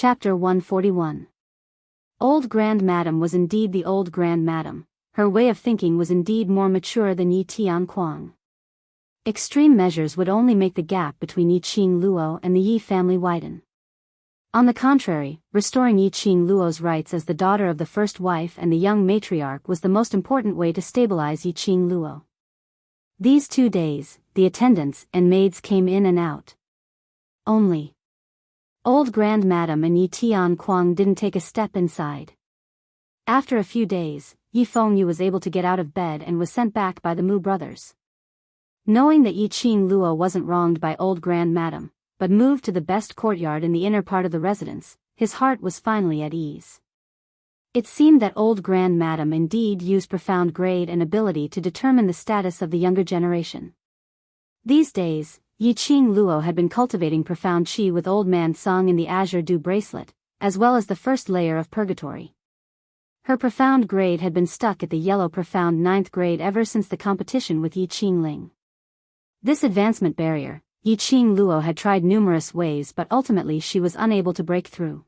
Chapter 141. Old Grand Madam was indeed the old Grand Madam. Her way of thinking was indeed more mature than Yi Tianquang. Extreme measures would only make the gap between Yi Qingluo and the Yi family widen. On the contrary, restoring Yi Qingluo's rights as the daughter of the first wife and the young matriarch was the most important way to stabilize Yi Qingluo. These 2 days, the attendants and maids came in and out. Only Old Grand Madam and Yi Tianquang didn't take a step inside. After a few days, Yi Fengyu was able to get out of bed and was sent back by the Mu brothers. Knowing that Yi Qingluo wasn't wronged by Old Grand Madam, but moved to the best courtyard in the inner part of the residence, his heart was finally at ease. It seemed that Old Grand Madam indeed used profound grade and ability to determine the status of the younger generation. These days, Yi Qingluo had been cultivating profound qi with Old Man Song in the Azure Dew bracelet, as well as the first layer of purgatory. Her profound grade had been stuck at the yellow profound 9th grade ever since the competition with Yi Qingling. This advancement barrier, Yi Qingluo had tried numerous ways, but ultimately she was unable to break through.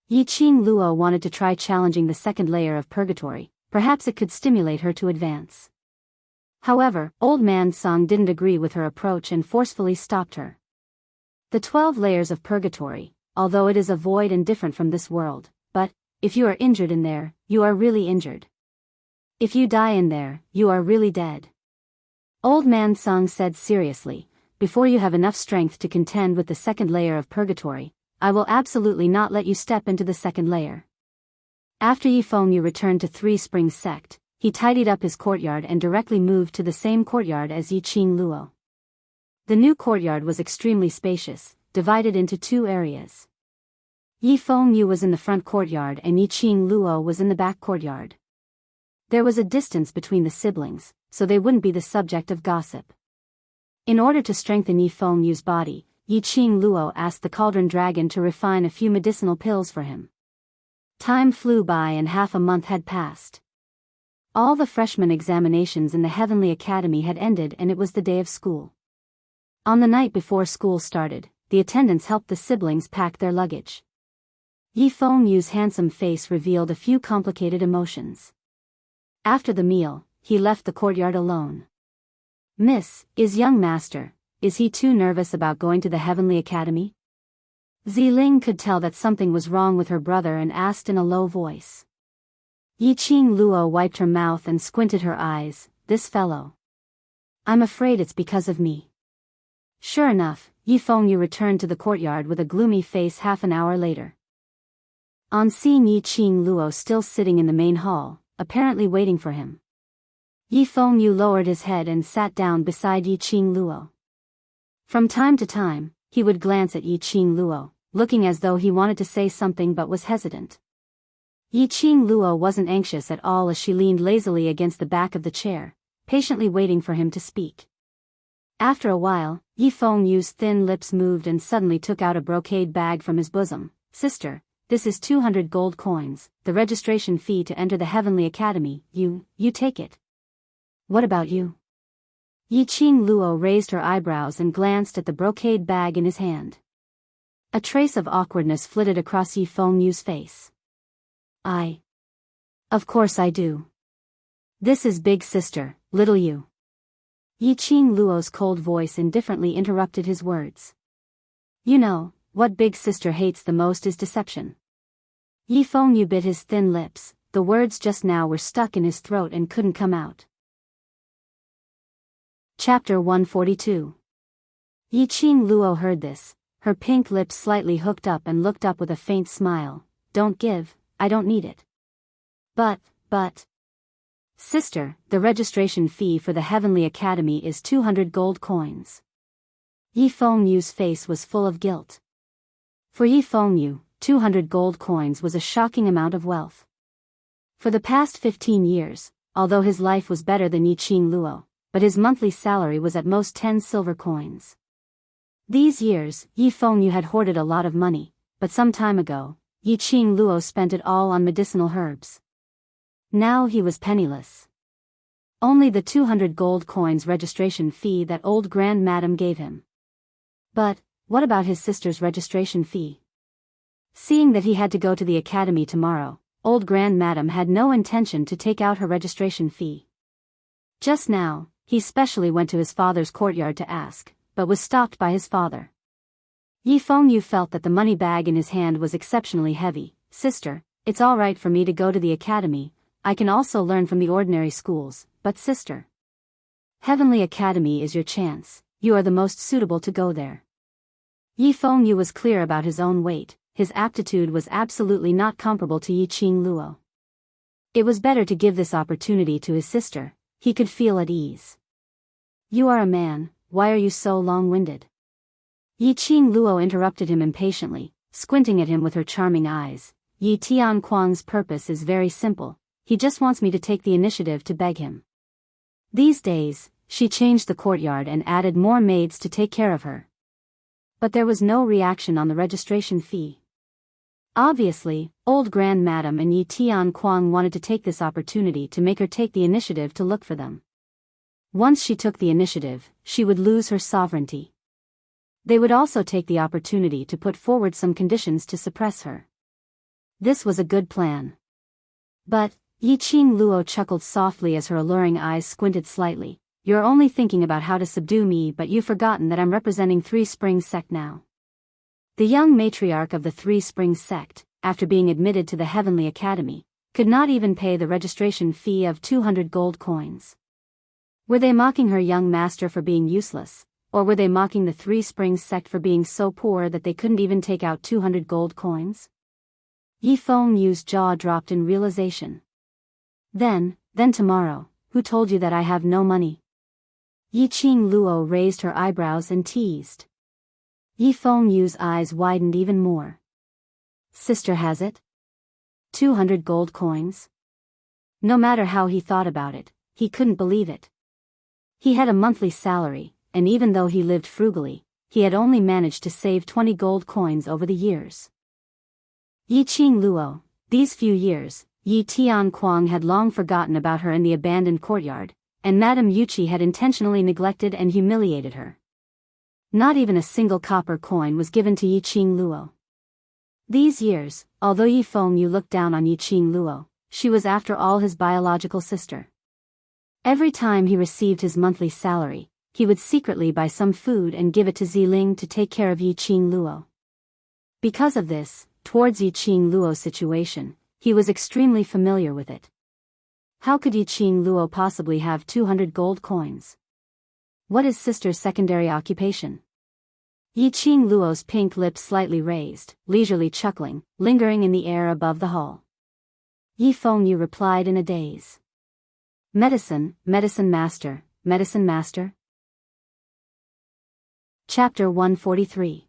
Yi Qingluo wanted to try challenging the second layer of purgatory, perhaps it could stimulate her to advance. However, Old Man Song didn't agree with her approach and forcefully stopped her. The 12 layers of purgatory, although it is a void and different from this world, but, if you are injured in there, you are really injured. If you die in there, you are really dead. Old Man Song said seriously, before you have enough strength to contend with the second layer of purgatory, I will absolutely not let you step into the second layer. After Yi Fengyu returned to Three Springs sect, he tidied up his courtyard and directly moved to the same courtyard as Yi Qingluo. The new courtyard was extremely spacious, divided into 2 areas. Yi Fengyu was in the front courtyard and Yi Qingluo was in the back courtyard. There was a distance between the siblings, so they wouldn't be the subject of gossip. In order to strengthen Yi Fengyu's body, Yi Qingluo asked the Cauldron Dragon to refine a few medicinal pills for him. Time flew by and half a month had passed. All the freshman examinations in the Heavenly Academy had ended and it was the day of school. On the night before school started, the attendants helped the siblings pack their luggage. Yi Fengyu's handsome face revealed a few complicated emotions. After the meal, he left the courtyard alone. Miss, is young master, is he too nervous about going to the Heavenly Academy? Ziling could tell that something was wrong with her brother and asked in a low voice. Yi Qingluo wiped her mouth and squinted her eyes, this fellow. I'm afraid it's because of me. Sure enough, Yi Fengyu returned to the courtyard with a gloomy face half an hour later. On seeing Yi Qingluo still sitting in the main hall, apparently waiting for him, Yi Fengyu lowered his head and sat down beside Yi Qingluo. From time to time, he would glance at Yi Qingluo, looking as though he wanted to say something but was hesitant. Yi Qingluo wasn't anxious at all as she leaned lazily against the back of the chair, patiently waiting for him to speak. After a while, Yi Fengyu's thin lips moved and suddenly took out a brocade bag from his bosom. Sister, this is 200 gold coins, the registration fee to enter the Heavenly Academy, you take it. What about you? Yi Qingluo raised her eyebrows and glanced at the brocade bag in his hand. A trace of awkwardness flitted across Yi Fengyu's face. Of course I do. This is big sister, little you. Yi Qingluo's cold voice indifferently interrupted his words. You know, what big sister hates the most is deception. Yi Fengyu bit his thin lips, the words just now were stuck in his throat and couldn't come out. Chapter 142. Yi Qingluo heard this, her pink lips slightly hooked up and looked up with a faint smile. Don't give, I don't need it. But. Sister, the registration fee for the Heavenly Academy is 200 gold coins. Yi Fengyu's face was full of guilt. For Yi Fengyu, 200 gold coins was a shocking amount of wealth. For the past 15 years, although his life was better than Yi Qingluo, but his monthly salary was at most 10 silver coins. These years, Yi Fengyu had hoarded a lot of money, but some time ago, Yi Qingluo spent it all on medicinal herbs. Now he was penniless. Only the 200 gold coins registration fee that Old Grand Madam gave him. But, what about his sister's registration fee? Seeing that he had to go to the academy tomorrow, old Grand Madam had no intention to take out her registration fee. Just now, he specially went to his father's courtyard to ask, but was stopped by his father. Yi Fengyu felt that the money bag in his hand was exceptionally heavy. Sister, it's all right for me to go to the academy, I can also learn from the ordinary schools, but sister, Heavenly Academy is your chance, you are the most suitable to go there. Yi Fengyu was clear about his own weight, his aptitude was absolutely not comparable to Yi Qingluo. It was better to give this opportunity to his sister, he could feel at ease. You are a man, why are you so long-winded? Yi Qingluo interrupted him impatiently, squinting at him with her charming eyes. Yi Tianquang's purpose is very simple, he just wants me to take the initiative to beg him. These days, she changed the courtyard and added more maids to take care of her. But there was no reaction on the registration fee. Obviously, old Grand Madam and Yi Tianquang wanted to take this opportunity to make her take the initiative to look for them. Once she took the initiative, she would lose her sovereignty. They would also take the opportunity to put forward some conditions to suppress her. This was a good plan. But, Yi Qingluo chuckled softly as her alluring eyes squinted slightly. You're only thinking about how to subdue me, but you've forgotten that I'm representing Three Springs sect now. The young matriarch of the Three Springs sect, after being admitted to the Heavenly Academy, could not even pay the registration fee of 200 gold coins. Were they mocking her young master for being useless, or were they mocking the Three Springs sect for being so poor that they couldn't even take out 200 gold coins? Yi Fengyu's jaw dropped in realization. Then tomorrow, who told you that I have no money? Yi Qingluo raised her eyebrows and teased. Yi Fengyu's eyes widened even more. Sister has it? 200 gold coins? No matter how he thought about it, he couldn't believe it. He had a monthly salary, and even though he lived frugally, he had only managed to save 20 gold coins over the years. Yi Qingluo, these few years, Yi Tianquang had long forgotten about her in the abandoned courtyard, and Madame Yuchi had intentionally neglected and humiliated her. Not even a single copper coin was given to Yi Qingluo. These years, although Yi Fengyu looked down on Yi Qingluo, she was after all his biological sister. Every time he received his monthly salary, he would secretly buy some food and give it to Ziling to take care of Yi Qingluo. Because of this, towards Yi Qingluo's situation, he was extremely familiar with it. How could Yi Qingluo possibly have 200 gold coins? What is sister's secondary occupation? Yi Qingluo's pink lips slightly raised, leisurely chuckling, lingering in the air above the hall. Yi Fengyu replied in a daze. Medicine, medicine master, medicine master. Chapter 143.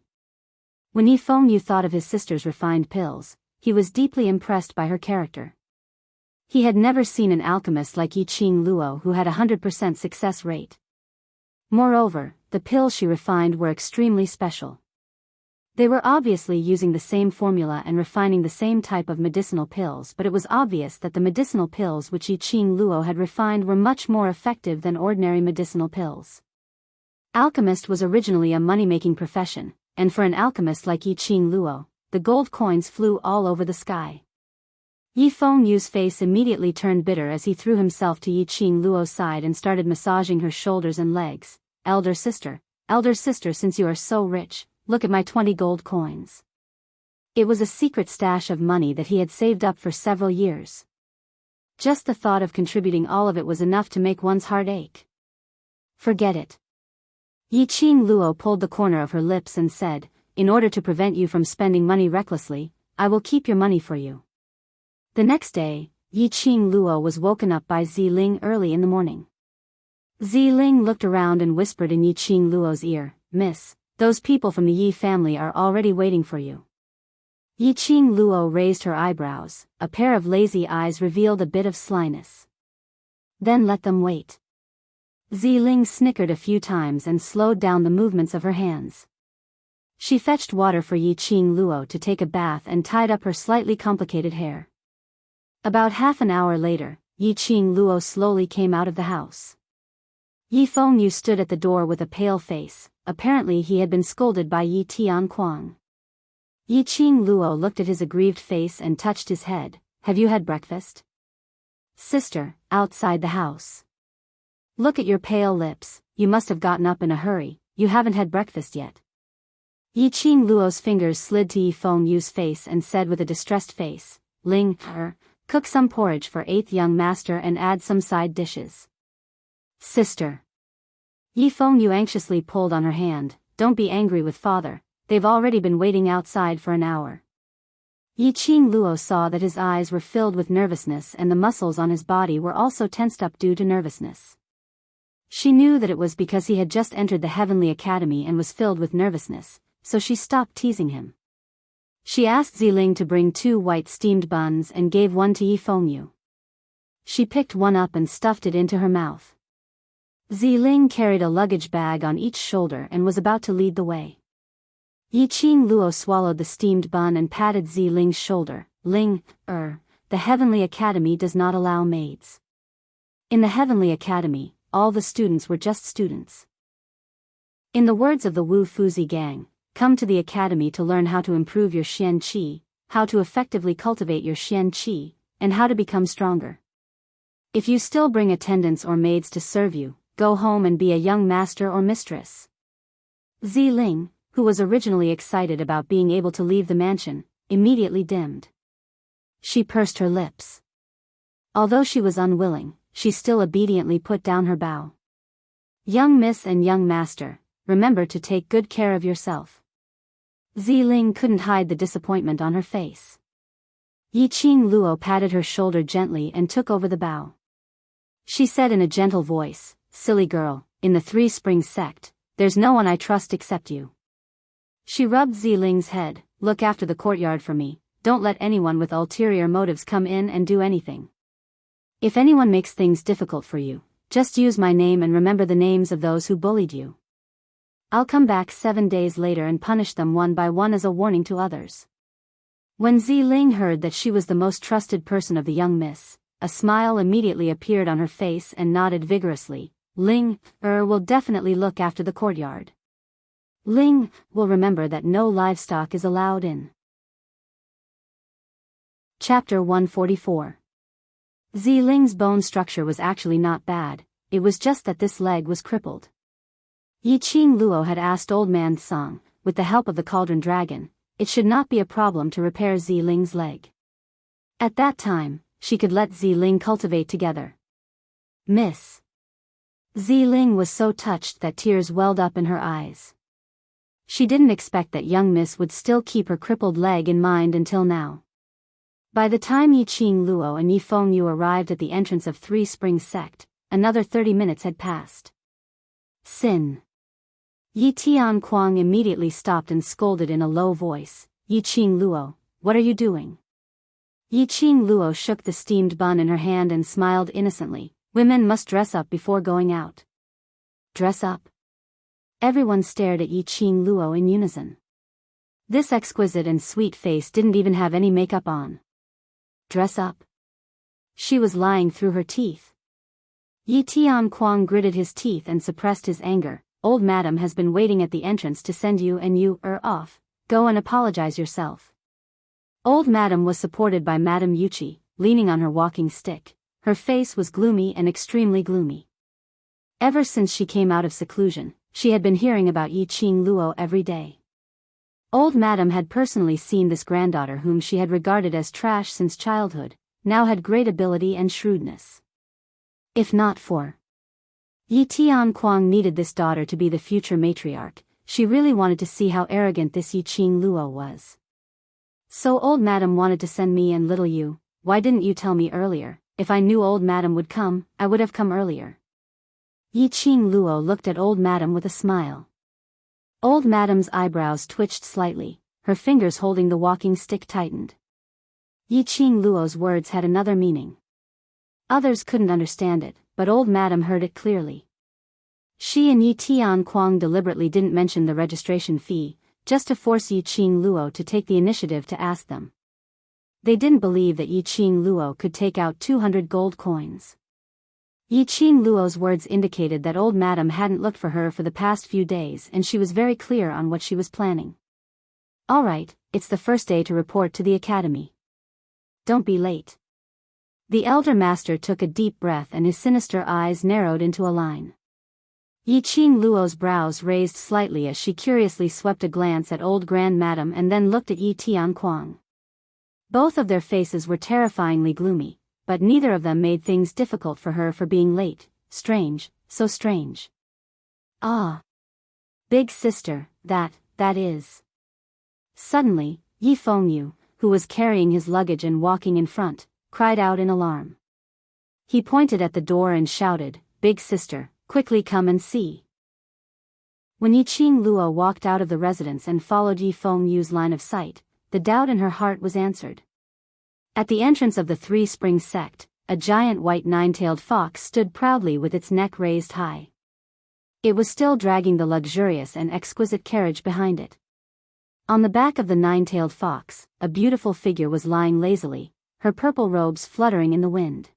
When Yi Fengyu thought of his sister's refined pills, he was deeply impressed by her character. He had never seen an alchemist like Yi Qingluo who had a 100% success rate. Moreover, the pills she refined were extremely special. They were obviously using the same formula and refining the same type of medicinal pills, but it was obvious that the medicinal pills which Yi Qingluo had refined were much more effective than ordinary medicinal pills. Alchemist was originally a money-making profession, and for an alchemist like Yi Qingluo, the gold coins flew all over the sky. Yi Fengyu's face immediately turned bitter as he threw himself to Yi Qingluo's side and started massaging her shoulders and legs. Elder sister, since you are so rich, look at my 20 gold coins. It was a secret stash of money that he had saved up for several years. Just the thought of contributing all of it was enough to make one's heart ache. Forget it. Yi Qingluo pulled the corner of her lips and said, in order to prevent you from spending money recklessly, I will keep your money for you. The next day, Yi Qingluo was woken up by Ziling early in the morning. Ziling looked around and whispered in Yi Qingluo's ear, Miss, those people from the Yi family are already waiting for you. Yi Qingluo raised her eyebrows, a pair of lazy eyes revealed a bit of slyness. Then let them wait. Ziling snickered a few times and slowed down the movements of her hands. She fetched water for Yi Qingluo to take a bath and tied up her slightly complicated hair. About half an hour later, Yi Qingluo slowly came out of the house. Yi Fengyu stood at the door with a pale face, apparently he had been scolded by Yi Tianquang. Yi Qing Luo looked at his aggrieved face and touched his head. Have you had breakfast? Sister, outside the house. Look at your pale lips, you must have gotten up in a hurry, you haven't had breakfast yet. Yi Qing Luo's fingers slid to Yi Fengyu's face and said with a distressed face, Ling, cook some porridge for 8th young master and add some side dishes. Sister. Yi Fengyu anxiously pulled on her hand. Don't be angry with father, they've already been waiting outside for an hour. Yi Qing Luo saw that his eyes were filled with nervousness and the muscles on his body were also tensed up due to nervousness. She knew that it was because he had just entered the Heavenly Academy and was filled with nervousness, so she stopped teasing him. She asked Ziling to bring 2 white steamed buns and gave one to Yi Fengyu. She picked one up and stuffed it into her mouth. Ziling carried a luggage bag on each shoulder and was about to lead the way. Yi Qing Luo swallowed the steamed bun and patted Ziling's shoulder. Ling, the Heavenly Academy does not allow maids. In the Heavenly Academy, all the students were just students. In the words of the Wu Fuzi gang, come to the academy to learn how to improve your Xian Qi, how to effectively cultivate your Xian Qi, and how to become stronger. If you still bring attendants or maids to serve you, go home and be a young master or mistress. Ziling, who was originally excited about being able to leave the mansion, immediately dimmed. She pursed her lips. Although she was unwilling, she still obediently put down her bow. Young miss and young master, remember to take good care of yourself. Ziling couldn't hide the disappointment on her face. Yi Qing Luo patted her shoulder gently and took over the bow. She said in a gentle voice, silly girl, in the 3 Springs sect, there's no one I trust except you. She rubbed Ziling's head, look after the courtyard for me, don't let anyone with ulterior motives come in and do anything. If anyone makes things difficult for you, just use my name and remember the names of those who bullied you. I'll come back 7 days later and punish them one by one as a warning to others. When Ziling heard that she was the most trusted person of the young miss, a smile immediately appeared on her face and nodded vigorously. Ling, will definitely look after the courtyard. Ling will remember that no livestock is allowed in. Chapter 144. Ziling's bone structure was actually not bad, it was just that this leg was crippled. Yi Qing Luo had asked Old Man Song, with the help of the Cauldron Dragon, it should not be a problem to repair Ziling's leg. At that time, she could let Ziling cultivate together. Miss. Ziling was so touched that tears welled up in her eyes. She didn't expect that young miss would still keep her crippled leg in mind until now. By the time Yi Qing Luo and Yi Fengyu arrived at the entrance of 3 Springs sect, another 30 minutes had passed. Sin. Yi Tianquang immediately stopped and scolded in a low voice, Yi Qing Luo, what are you doing? Yi Qing Luo shook the steamed bun in her hand and smiled innocently, women must dress up before going out. Dress up? Everyone stared at Yi Qing Luo in unison. This exquisite and sweet face didn't even have any makeup on. Dress up? She was lying through her teeth. Yi Tianquang gritted his teeth and suppressed his anger. Old madam has been waiting at the entrance to send you and you off. Go and apologize yourself. Old madam was supported by Madam Yuchi, leaning on her walking stick. Her face was gloomy and extremely gloomy. Ever since she came out of seclusion, she had been hearing about Yi Qing Luo every day. Old madam had personally seen this granddaughter whom she had regarded as trash since childhood, now had great ability and shrewdness. If not for Yi Tianquang needed this daughter to be the future matriarch, she really wanted to see how arrogant this Yi Qing Luo was. So old madam wanted to send me and little you, why didn't you tell me earlier? If I knew old madam would come, I would have come earlier. Yi Qing Luo looked at old madam with a smile. Old madam's eyebrows twitched slightly, her fingers holding the walking stick tightened. Yi Qing Luo's words had another meaning. Others couldn't understand it, but old madam heard it clearly. She and Yi Tianquang deliberately didn't mention the registration fee, just to force Yi Qing Luo to take the initiative to ask them. They didn't believe that Yi Qing Luo could take out 200 gold coins. Yi Qing Luo's words indicated that old madam hadn't looked for her for the past few days and she was very clear on what she was planning. All right, it's the first day to report to the academy. Don't be late. The elder master took a deep breath and his sinister eyes narrowed into a line. Yiqing Luo's brows raised slightly as she curiously swept a glance at old Grand Madam and then looked at Yi Tianquang. Both of their faces were terrifyingly gloomy, but neither of them made things difficult for her for being late. Strange, so strange. Ah. Big sister, that is. Suddenly, Yi Fengyu, who was carrying his luggage and walking in front, cried out in alarm. He pointed at the door and shouted, "Big sister, quickly come and see." When Yiqing Luo walked out of the residence and followed Yi Fengyu's line of sight, the doubt in her heart was answered. At the entrance of the Three Springs sect, a giant white nine-tailed fox stood proudly with its neck raised high. It was still dragging the luxurious and exquisite carriage behind it. On the back of the nine-tailed fox, a beautiful figure was lying lazily, her purple robes fluttering in the wind.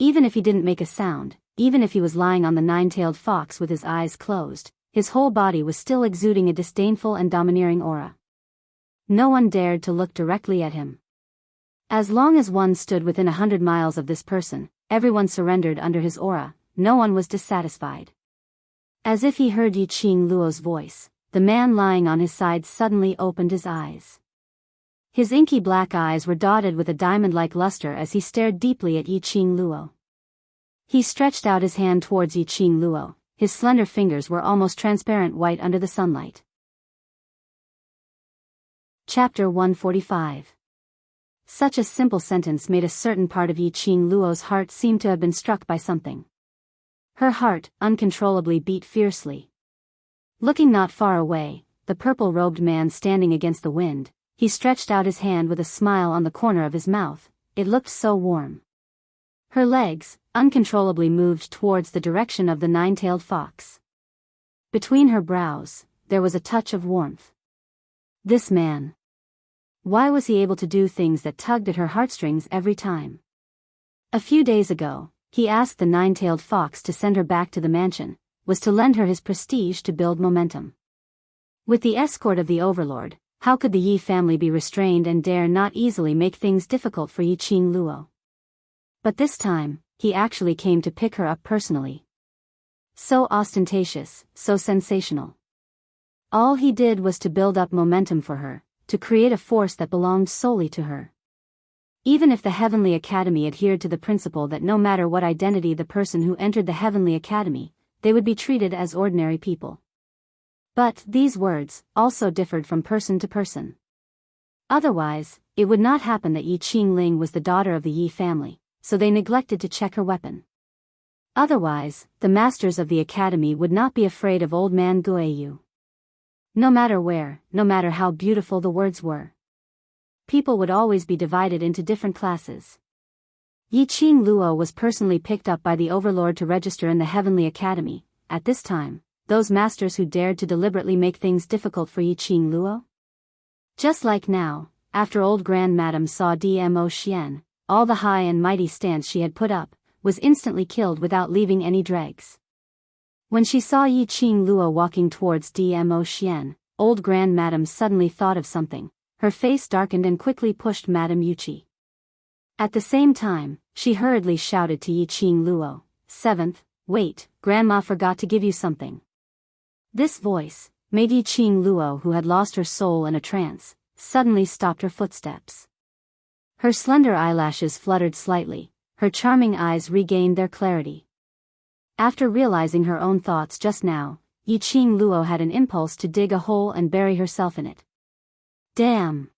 Even if he didn't make a sound, even if he was lying on the nine-tailed fox with his eyes closed, his whole body was still exuding a disdainful and domineering aura. No one dared to look directly at him. As long as one stood within 100 miles of this person, everyone surrendered under his aura, no one was dissatisfied. As if he heard Yiqing Luo's voice, the man lying on his side suddenly opened his eyes. His inky black eyes were dotted with a diamond-like luster as he stared deeply at Yiqing Luo. He stretched out his hand towards Yiqing Luo, his slender fingers were almost transparent white under the sunlight. Chapter 145. Such a simple sentence made a certain part of Yiqing Luo's heart seem to have been struck by something. Her heart, uncontrollably, beat fiercely. Looking not far away, the purple-robed man standing against the wind, he stretched out his hand with a smile on the corner of his mouth, it looked so warm. Her legs, uncontrollably moved towards the direction of the nine-tailed fox. Between her brows, there was a touch of warmth. This man. Why was he able to do things that tugged at her heartstrings every time? A few days ago, he asked the nine-tailed fox to send her back to the mansion, was to lend her his prestige to build momentum. With the escort of the overlord, how could the Yi family be restrained and dare not easily make things difficult for Yiqing Luo? But this time, he actually came to pick her up personally. So ostentatious, so sensational. All he did was to build up momentum for her, to create a force that belonged solely to her. Even if the Heavenly Academy adhered to the principle that no matter what identity the person who entered the Heavenly Academy, they would be treated as ordinary people. But these words also differed from person to person. Otherwise, it would not happen that Yi Qingling was the daughter of the Yi family, so they neglected to check her weapon. Otherwise, the masters of the academy would not be afraid of old man Guiyu. No matter where, no matter how beautiful the words were, people would always be divided into different classes. Yiqing Luo was personally picked up by the overlord to register in the Heavenly Academy. At this time, those masters who dared to deliberately make things difficult for Yiqing Luo? Just like now, after old Grand Madam saw Dmo Xian, all the high and mighty stance she had put up, was instantly killed without leaving any dregs. When she saw Yiqing Luo walking towards Dmo Xian, old Grand Madam suddenly thought of something, her face darkened and quickly pushed Madame Yuqi. At the same time, she hurriedly shouted to Yiqing Luo, "Seventh, wait, Grandma forgot to give you something." This voice made Yiqing Luo, who had lost her soul in a trance, suddenly stopped her footsteps. Her slender eyelashes fluttered slightly, her charming eyes regained their clarity. After realizing her own thoughts just now, Yiqing Luo had an impulse to dig a hole and bury herself in it. Damn!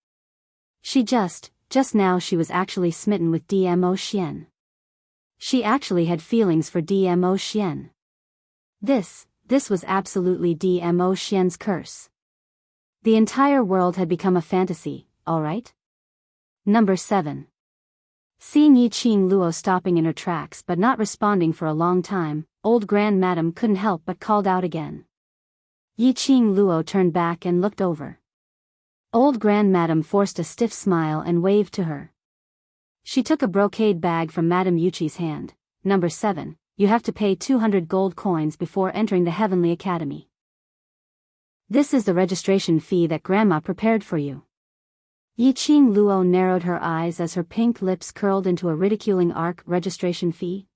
Just now she was actually smitten with Dmo Xian. She actually had feelings for Dmo Xian. This was absolutely Dmo Xian's curse. The entire world had become a fantasy, alright? Number 7. Seeing Yiqing Luo stopping in her tracks but not responding for a long time, old Grand Madam couldn't help but called out again. Yiqing Luo turned back and looked over. Old Grand Madam forced a stiff smile and waved to her. She took a brocade bag from Madame Yuqi's hand. Number 7, you have to pay 200 gold coins before entering the Heavenly Academy. This is the registration fee that Grandma prepared for you. Yiqing Luo narrowed her eyes as her pink lips curled into a ridiculing arc. Registration fee?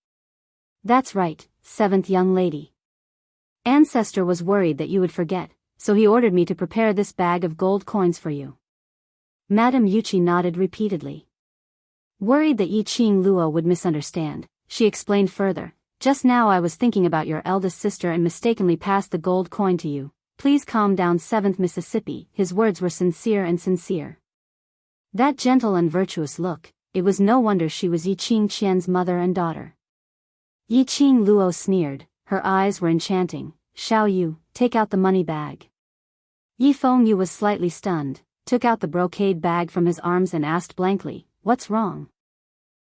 That's right, seventh young lady. Ancestor was worried that you would forget, so he ordered me to prepare this bag of gold coins for you. Madame Yuchi nodded repeatedly. Worried that Yiqing Luo would misunderstand, she explained further. Just now I was thinking about your eldest sister and mistakenly passed the gold coin to you. Please calm down, 7th Mississippi. His words were sincere and sincere. That gentle and virtuous look, it was no wonder she was Yiqing Qian's mother and daughter. Yiqing Luo sneered, her eyes were enchanting. Xiao Yu, take out the money bag. Yi Fengyu was slightly stunned, took out the brocade bag from his arms and asked blankly, what's wrong?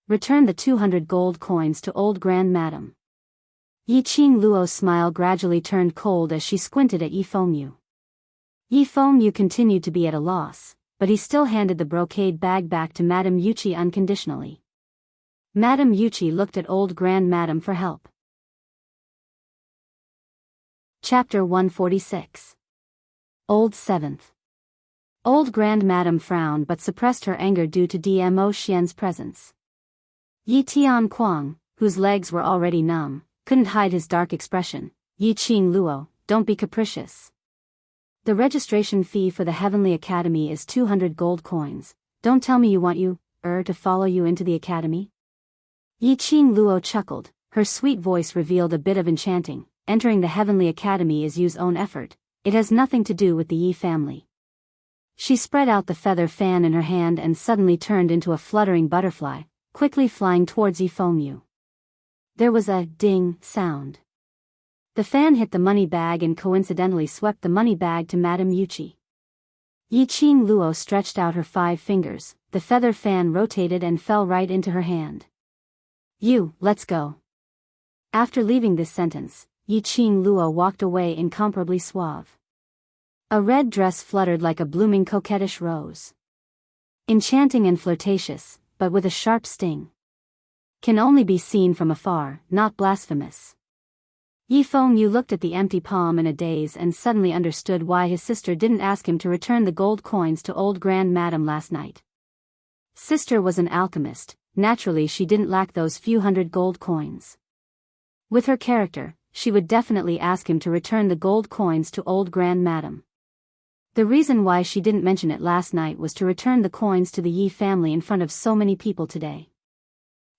Return the 200 gold coins to old Grand Madam. Yiqing Luo's smile gradually turned cold as she squinted at Yi Fengyu. Yi Fengyu continued to be at a loss, but he still handed the brocade bag back to Madame Yuchi unconditionally. Madame Yuchi looked at old Grand Madam for help. Chapter 146. Old 7th. Old Grand Madam frowned but suppressed her anger due to Dmo Xian's presence. Yi Tianquang, whose legs were already numb, couldn't hide his dark expression. Yiqing Luo, don't be capricious. The registration fee for the Heavenly Academy is 200 gold coins. Don't tell me you want to follow you into the academy? Yiqing Luo chuckled, her sweet voice revealed a bit of enchanting. Entering the Heavenly Academy is Yu's own effort. It has nothing to do with the Yi family. She spread out the feather fan in her hand and suddenly turned into a fluttering butterfly, quickly flying towards Yi Fengyu. There was a ding sound. The fan hit the money bag and coincidentally swept the money bag to Madame Yuchi. Yiqing Luo stretched out her 5 fingers, the feather fan rotated and fell right into her hand. Let's go. After leaving this sentence, Yiqing Luo walked away incomparably suave. A red dress fluttered like a blooming coquettish rose. Enchanting and flirtatious, but with a sharp sting. Can only be seen from afar, not blasphemous. Yi Fengyu looked at the empty palm in a daze and suddenly understood why his sister didn't ask him to return the gold coins to old Grand Madam last night. Sister was an alchemist, naturally she didn't lack those few hundred gold coins. With her character, she would definitely ask him to return the gold coins to old Grand Madam. The reason why she didn't mention it last night was to return the coins to the Yi family in front of so many people today.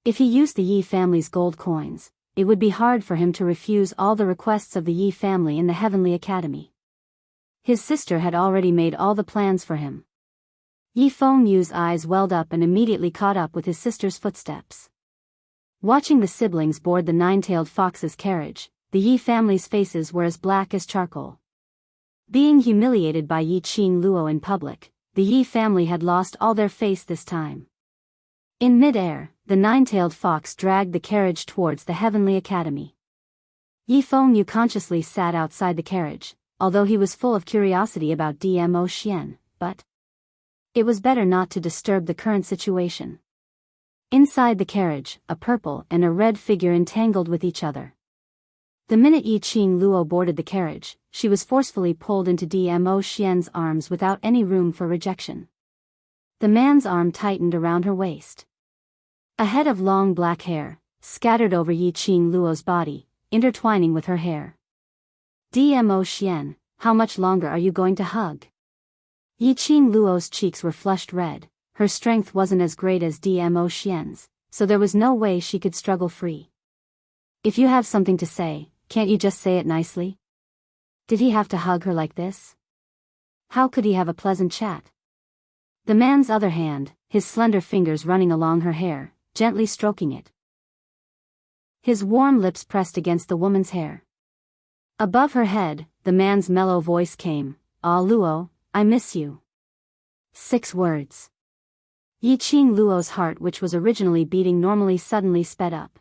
If he used the Yi family's gold coins, it would be hard for him to refuse all the requests of the Yi family in the Heavenly Academy. His sister had already made all the plans for him. Yi Fengyu's eyes welled up and immediately caught up with his sister's footsteps. Watching the siblings board the nine-tailed fox's carriage, the Yi family's faces were as black as charcoal. Being humiliated by Yiqing Luo in public, the Yi family had lost all their face this time. In mid-air, the nine-tailed fox dragged the carriage towards the Heavenly Academy. Yi Fengyu consciously sat outside the carriage, although he was full of curiosity about Dmo Xian, but it was better not to disturb the current situation. Inside the carriage, a purple and a red figure entangled with each other. The minute Yiqing Luo boarded the carriage, she was forcefully pulled into Dmo Xian's arms without any room for rejection. The man's arm tightened around her waist. A head of long black hair, scattered over Yiqing Luo's body, intertwining with her hair. Dmo Xian, how much longer are you going to hug? Yiqing Luo's cheeks were flushed red, her strength wasn't as great as Dmo Xian's, so there was no way she could struggle free. If you have something to say, can't you just say it nicely? Did he have to hug her like this? How could he have a pleasant chat? The man's other hand, his slender fingers running along her hair, gently stroking it. His warm lips pressed against the woman's hair. Above her head, the man's mellow voice came, "Ah Luo, I miss you." 6 words. Yiqing Luo's heart, which was originally beating normally, suddenly sped up.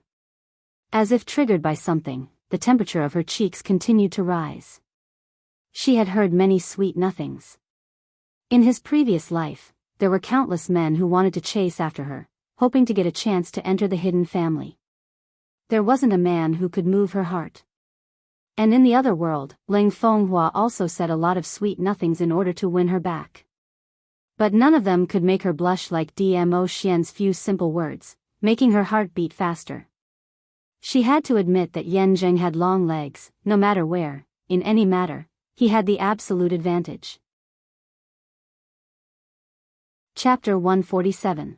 As if triggered by something, the temperature of her cheeks continued to rise. She had heard many sweet nothings. In his previous life, there were countless men who wanted to chase after her, hoping to get a chance to enter the hidden family. There wasn't a man who could move her heart. And in the other world, Ling Fenghua also said a lot of sweet nothings in order to win her back. But none of them could make her blush like Dmo Xian's few simple words, making her heart beat faster. She had to admit that Yan Zheng had long legs. No matter where, in any matter, he had the absolute advantage. Chapter 147.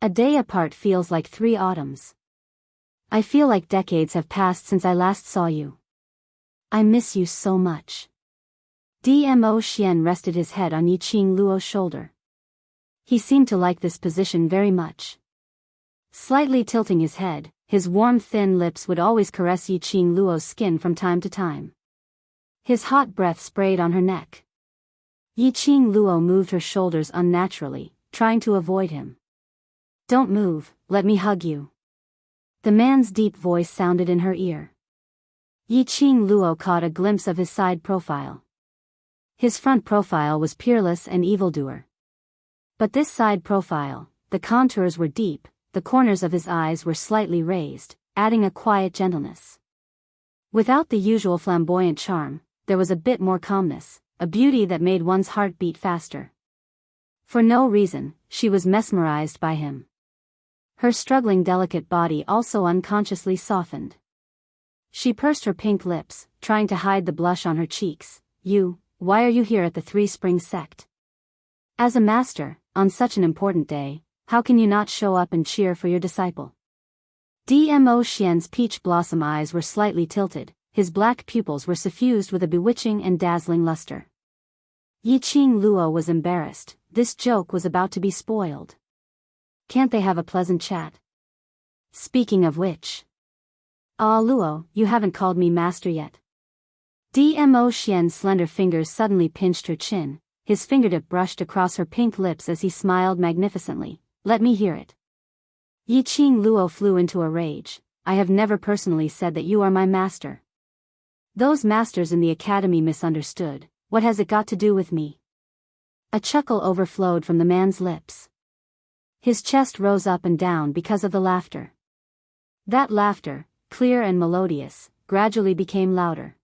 A day apart feels like 3 autumns. I feel like decades have passed since I last saw you. I miss you so much. Dmo Xian rested his head on Yiqing Luo's shoulder. He seemed to like this position very much. Slightly tilting his head, his warm thin lips would always caress Yiqing Luo's skin from time to time. His hot breath sprayed on her neck. Yiqing Luo moved her shoulders unnaturally, trying to avoid him. Don't move, let me hug you. The man's deep voice sounded in her ear. Yiqing Luo caught a glimpse of his side profile. His front profile was peerless and evildoer. But this side profile, the contours were deep, the corners of his eyes were slightly raised, adding a quiet gentleness. Without the usual flamboyant charm, there was a bit more calmness, a beauty that made one's heart beat faster. For no reason, she was mesmerized by him. Her struggling delicate body also unconsciously softened. She pursed her pink lips, trying to hide the blush on her cheeks. Why are you here at the Three Springs sect? As a master, on such an important day, how can you not show up and cheer for your disciple? Dmo Xian's peach blossom eyes were slightly tilted, his black pupils were suffused with a bewitching and dazzling luster. Yiqing Luo was embarrassed, this joke was about to be spoiled. Can't they have a pleasant chat? Speaking of which. Luo, you haven't called me master yet. Dmo Xian's slender fingers suddenly pinched her chin, his fingertip brushed across her pink lips as he smiled magnificently. Let me hear it. Yiqing Luo flew into a rage. I have never personally said that you are my master. Those masters in the academy misunderstood. What has it got to do with me? A chuckle overflowed from the man's lips. His chest rose up and down because of the laughter. That laughter, clear and melodious, gradually became louder.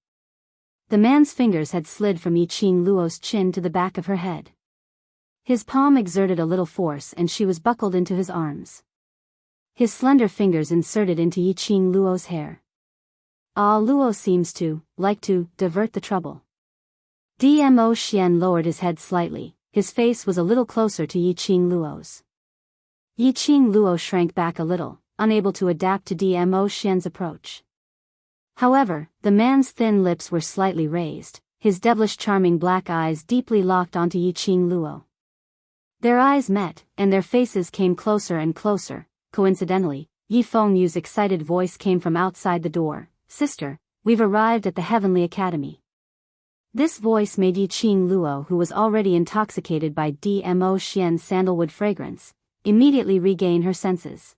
The man's fingers had slid from Yiqing Luo's chin to the back of her head. His palm exerted a little force and she was buckled into his arms. His slender fingers inserted into Yiqing Luo's hair. Luo seems to like to divert the trouble. Dmo Xian lowered his head slightly, his face was a little closer to Yiqing Luo's. Yiqing Luo shrank back a little, unable to adapt to Dmo Xian's approach. However, the man's thin lips were slightly raised, his devilish charming black eyes deeply locked onto Yiqing Luo. Their eyes met, and their faces came closer and closer. Coincidentally, Yi Fengyu's excited voice came from outside the door. Sister, we've arrived at the Heavenly Academy. This voice made Yiqing Luo, who was already intoxicated by Dmo Xian's sandalwood fragrance, immediately regain her senses.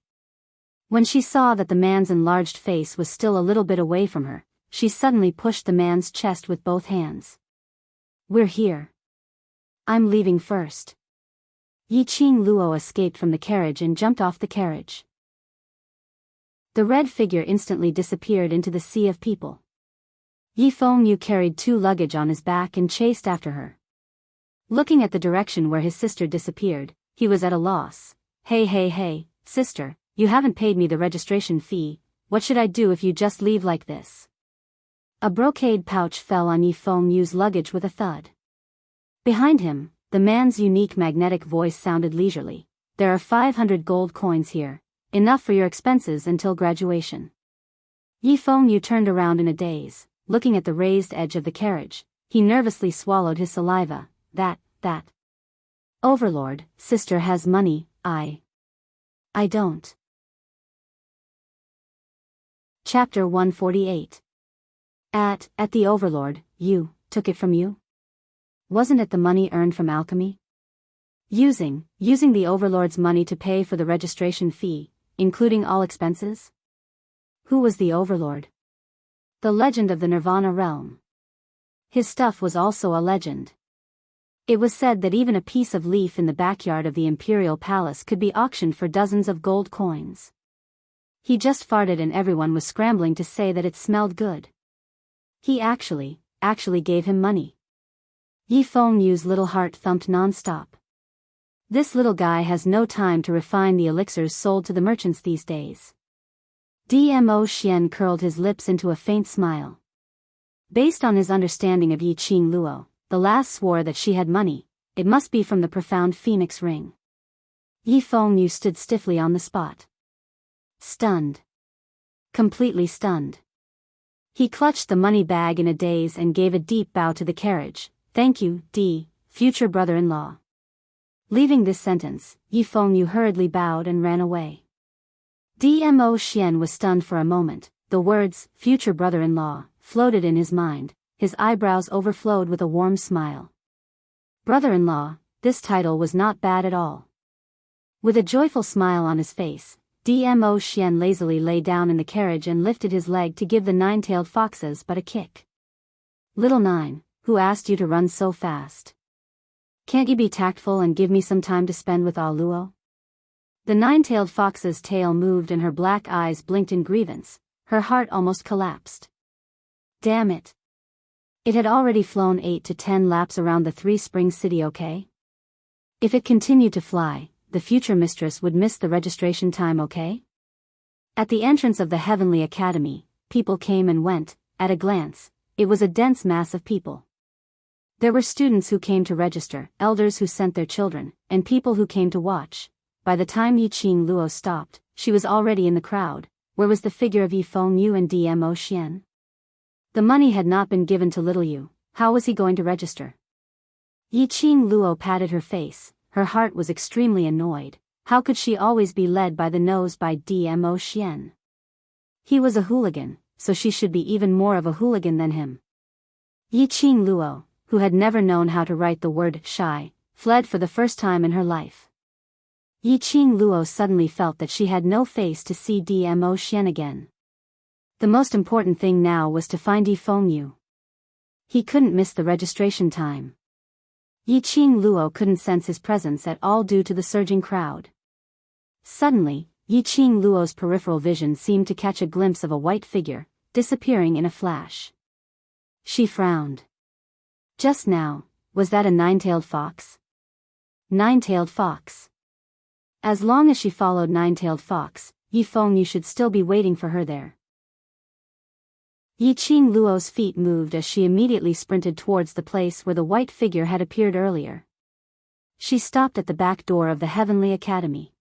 When she saw that the man's enlarged face was still a little bit away from her, she suddenly pushed the man's chest with both hands. We're here. I'm leaving first. Yiqing Luo escaped from the carriage and jumped off the carriage. The red figure instantly disappeared into the sea of people. Yi Fengyu carried 2 luggage on his back and chased after her. Looking at the direction where his sister disappeared, he was at a loss. Hey, sister, you haven't paid me the registration fee, what should I do if you just leave like this? A brocade pouch fell on Yi Fengyu's luggage with a thud. Behind him, the man's unique magnetic voice sounded leisurely. There are 500 gold coins here, enough for your expenses until graduation. Yi Fengyu turned around in a daze, looking at the raised edge of the carriage. He nervously swallowed his saliva. That. Overlord, sister has money, I don't. Chapter 148. At the Overlord, you took it from you? Wasn't it the money earned from alchemy? Using the Overlord's money to pay for the registration fee, including all expenses? Who was the Overlord? The legend of the Nirvana realm. His stuff was also a legend. It was said that even a piece of leaf in the backyard of the Imperial Palace could be auctioned for dozens of gold coins. He just farted and everyone was scrambling to say that it smelled good. He actually gave him money. Yi Fengyu's little heart thumped non-stop. This little guy has no time to refine the elixirs sold to the merchants these days. Dmo Xian curled his lips into a faint smile. Based on his understanding of Yi Qingluo, the last swore that she had money. It must be from the profound phoenix ring. Yi Fengyu stood stiffly on the spot. Stunned. Completely stunned. He clutched the money bag in a daze and gave a deep bow to the carriage. Thank you, future brother-in-law. Leaving this sentence, Yi Fengyu hurriedly bowed and ran away. Dmo Xian was stunned for a moment. The words, future brother-in-law, floated in his mind. His eyebrows overflowed with a warm smile. Brother-in-law, this title was not bad at all. With a joyful smile on his face, Dmo Xian lazily lay down in the carriage and lifted his leg to give the nine-tailed foxes but a kick. Little Nine, who asked you to run so fast? Can't you be tactful and give me some time to spend with Ah Luo? The nine-tailed fox's tail moved and her black eyes blinked in grievance. Her heart almost collapsed. Damn it. It had already flown 8 to 10 laps around the Three Springs city, okay? If it continued to fly, the future mistress would miss the registration time, okay? At the entrance of the Heavenly Academy, people came and went. At a glance, it was a dense mass of people. There were students who came to register, elders who sent their children, and people who came to watch. By the time Yi Qingluo stopped, she was already in the crowd. Where was the figure of Yi Fengyu and Dmo Xian? The money had not been given to little Yu. How was he going to register? Yi Qingluo patted her face. Her heart was extremely annoyed. How could she always be led by the nose by Dmo Xian? He was a hooligan, so she should be even more of a hooligan than him. Yi Qingluo, who had never known how to write the word shy, fled for the first time in her life. Yi Qingluo suddenly felt that she had no face to see Dmo Xian again. The most important thing now was to find Yi Fengyu. He couldn't miss the registration time. Yi Qingluo couldn't sense his presence at all due to the surging crowd. Suddenly, Yi Qingluo's peripheral vision seemed to catch a glimpse of a white figure, disappearing in a flash. She frowned. Just now, was that a nine-tailed fox? Nine-tailed fox. As long as she followed Nine-tailed Fox, Yi Fengyu should still be waiting for her there. Yi Qingluo's feet moved as she immediately sprinted towards the place where the white figure had appeared earlier. She stopped at the back door of the Heavenly Academy.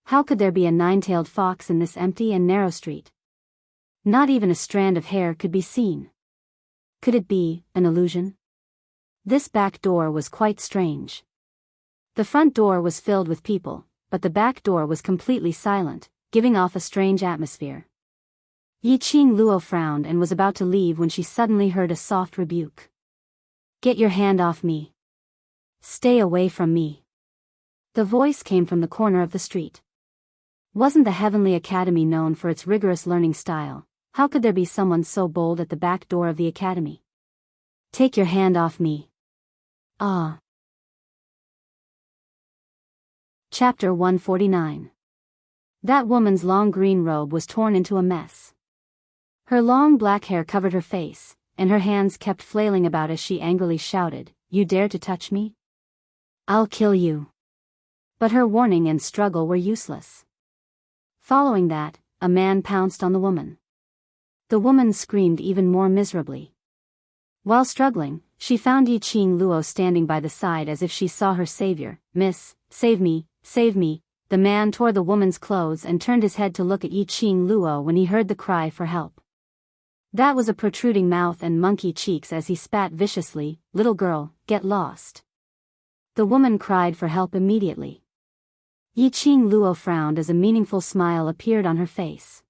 How could there be a nine-tailed fox in this empty and narrow street? Not even a strand of hair could be seen. Could it be an illusion? This back door was quite strange. The front door was filled with people, but the back door was completely silent, giving off a strange atmosphere. Yi Qingluo frowned and was about to leave when she suddenly heard a soft rebuke. Get your hand off me. Stay away from me. The voice came from the corner of the street. Wasn't the Heavenly Academy known for its rigorous learning style? How could there be someone so bold at the back door of the academy? Take your hand off me. Ah. Chapter 149. That woman's long green robe was torn into a mess. Her long black hair covered her face, and her hands kept flailing about as she angrily shouted, You dare to touch me? I'll kill you. But her warning and struggle were useless. Following that, a man pounced on the woman. The woman screamed even more miserably. While struggling, she found Yi Qingluo standing by the side as if she saw her savior. Miss, save me, save me. The man tore the woman's clothes and turned his head to look at Yi Qingluo when he heard the cry for help. That was a protruding mouth and monkey cheeks as he spat viciously. Little girl, get lost. The woman cried for help immediately. Yi Qingluo frowned as a meaningful smile appeared on her face.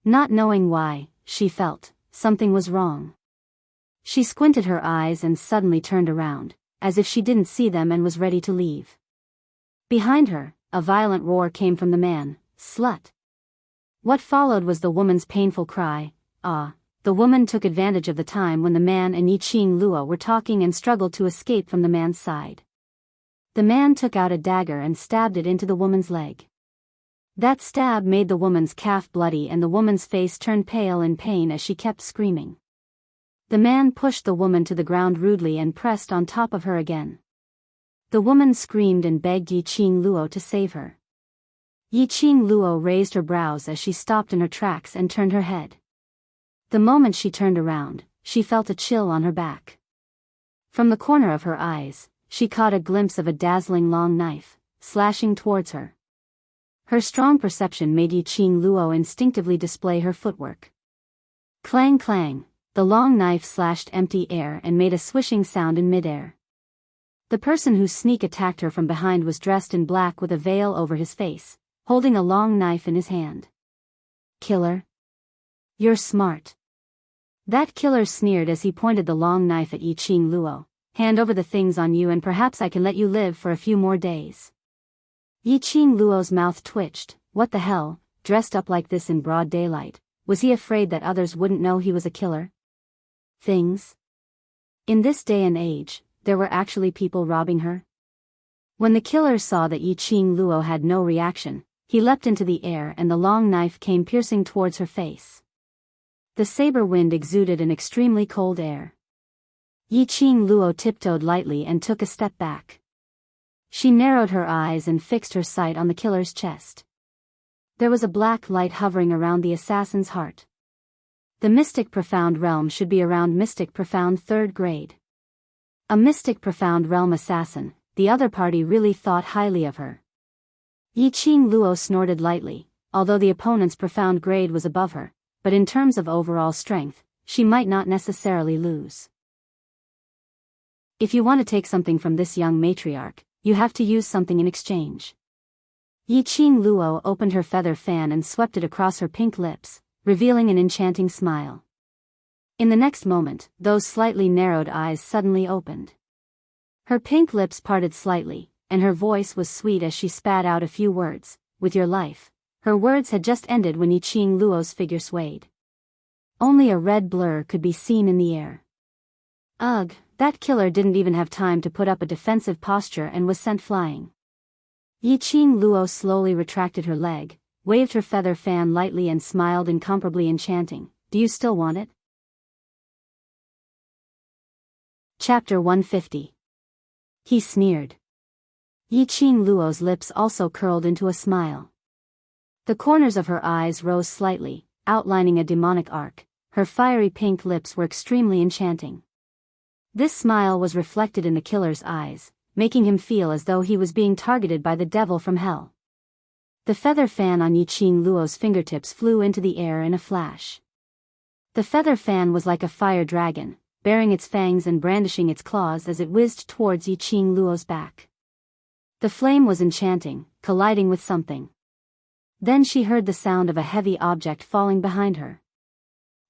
Not knowing why, she felt something was wrong. She squinted her eyes and suddenly turned around, as if she didn't see them and was ready to leave. Behind her, a violent roar came from the man. Slut. What followed was the woman's painful cry. Ah. The woman took advantage of the time when the man and Yi Qingluo were talking and struggled to escape from the man's side. The man took out a dagger and stabbed it into the woman's leg. That stab made the woman's calf bloody and the woman's face turned pale in pain as she kept screaming. The man pushed the woman to the ground rudely and pressed on top of her again. The woman screamed and begged Yi Qing Luo to save her. Yi Qing Luo raised her brows as she stopped in her tracks and turned her head. The moment she turned around, she felt a chill on her back. From the corner of her eyes, she caught a glimpse of a dazzling long knife, slashing towards her. Her strong perception made Yi Qing Luo instinctively display her footwork. Clang clang, the long knife slashed empty air and made a swishing sound in midair. The person who sneak attacked her from behind was dressed in black with a veil over his face, holding a long knife in his hand. Killer? You're smart. That killer sneered as he pointed the long knife at Yi Qing Luo. Hand over the things on you and perhaps I can let you live for a few more days. Yi Qing Luo's mouth twitched. What the hell, dressed up like this in broad daylight? Was he afraid that others wouldn't know he was a killer? Things? In this day and age, there were actually people robbing her? When the killer saw that Yi Qing Luo had no reaction, he leapt into the air and the long knife came piercing towards her face. The saber wind exuded an extremely cold air. Yi Qing Luo tiptoed lightly and took a step back. She narrowed her eyes and fixed her sight on the killer's chest. There was a black light hovering around the assassin's heart. The Mystic Profound Realm should be around Mystic Profound 3rd grade. A Mystic Profound Realm assassin, the other party really thought highly of her. Yi Qing Luo snorted lightly, although the opponent's profound grade was above her, but in terms of overall strength, she might not necessarily lose. If you want to take something from this young matriarch, you have to use something in exchange. Yi Qing Luo opened her feather fan and swept it across her pink lips, revealing an enchanting smile. In the next moment, those slightly narrowed eyes suddenly opened. Her pink lips parted slightly, and her voice was sweet as she spat out a few words. With your life. Her words had just ended when Yi Qing Luo's figure swayed. Only a red blur could be seen in the air. Ugh, that killer didn't even have time to put up a defensive posture and was sent flying. Yi Qing Luo slowly retracted her leg, waved her feather fan lightly and smiled incomparably enchanting. Do you still want it? Chapter 150. He sneered. Yi Qing Luo's lips also curled into a smile. The corners of her eyes rose slightly, outlining a demonic arc. Her fiery pink lips were extremely enchanting. This smile was reflected in the killer's eyes, making him feel as though he was being targeted by the devil from hell. The feather fan on Yi Qing Luo's fingertips flew into the air in a flash. The feather fan was like a fire dragon, baring its fangs and brandishing its claws as it whizzed towards Yi Qing Luo's back. The flame was enchanting, colliding with something. Then she heard the sound of a heavy object falling behind her.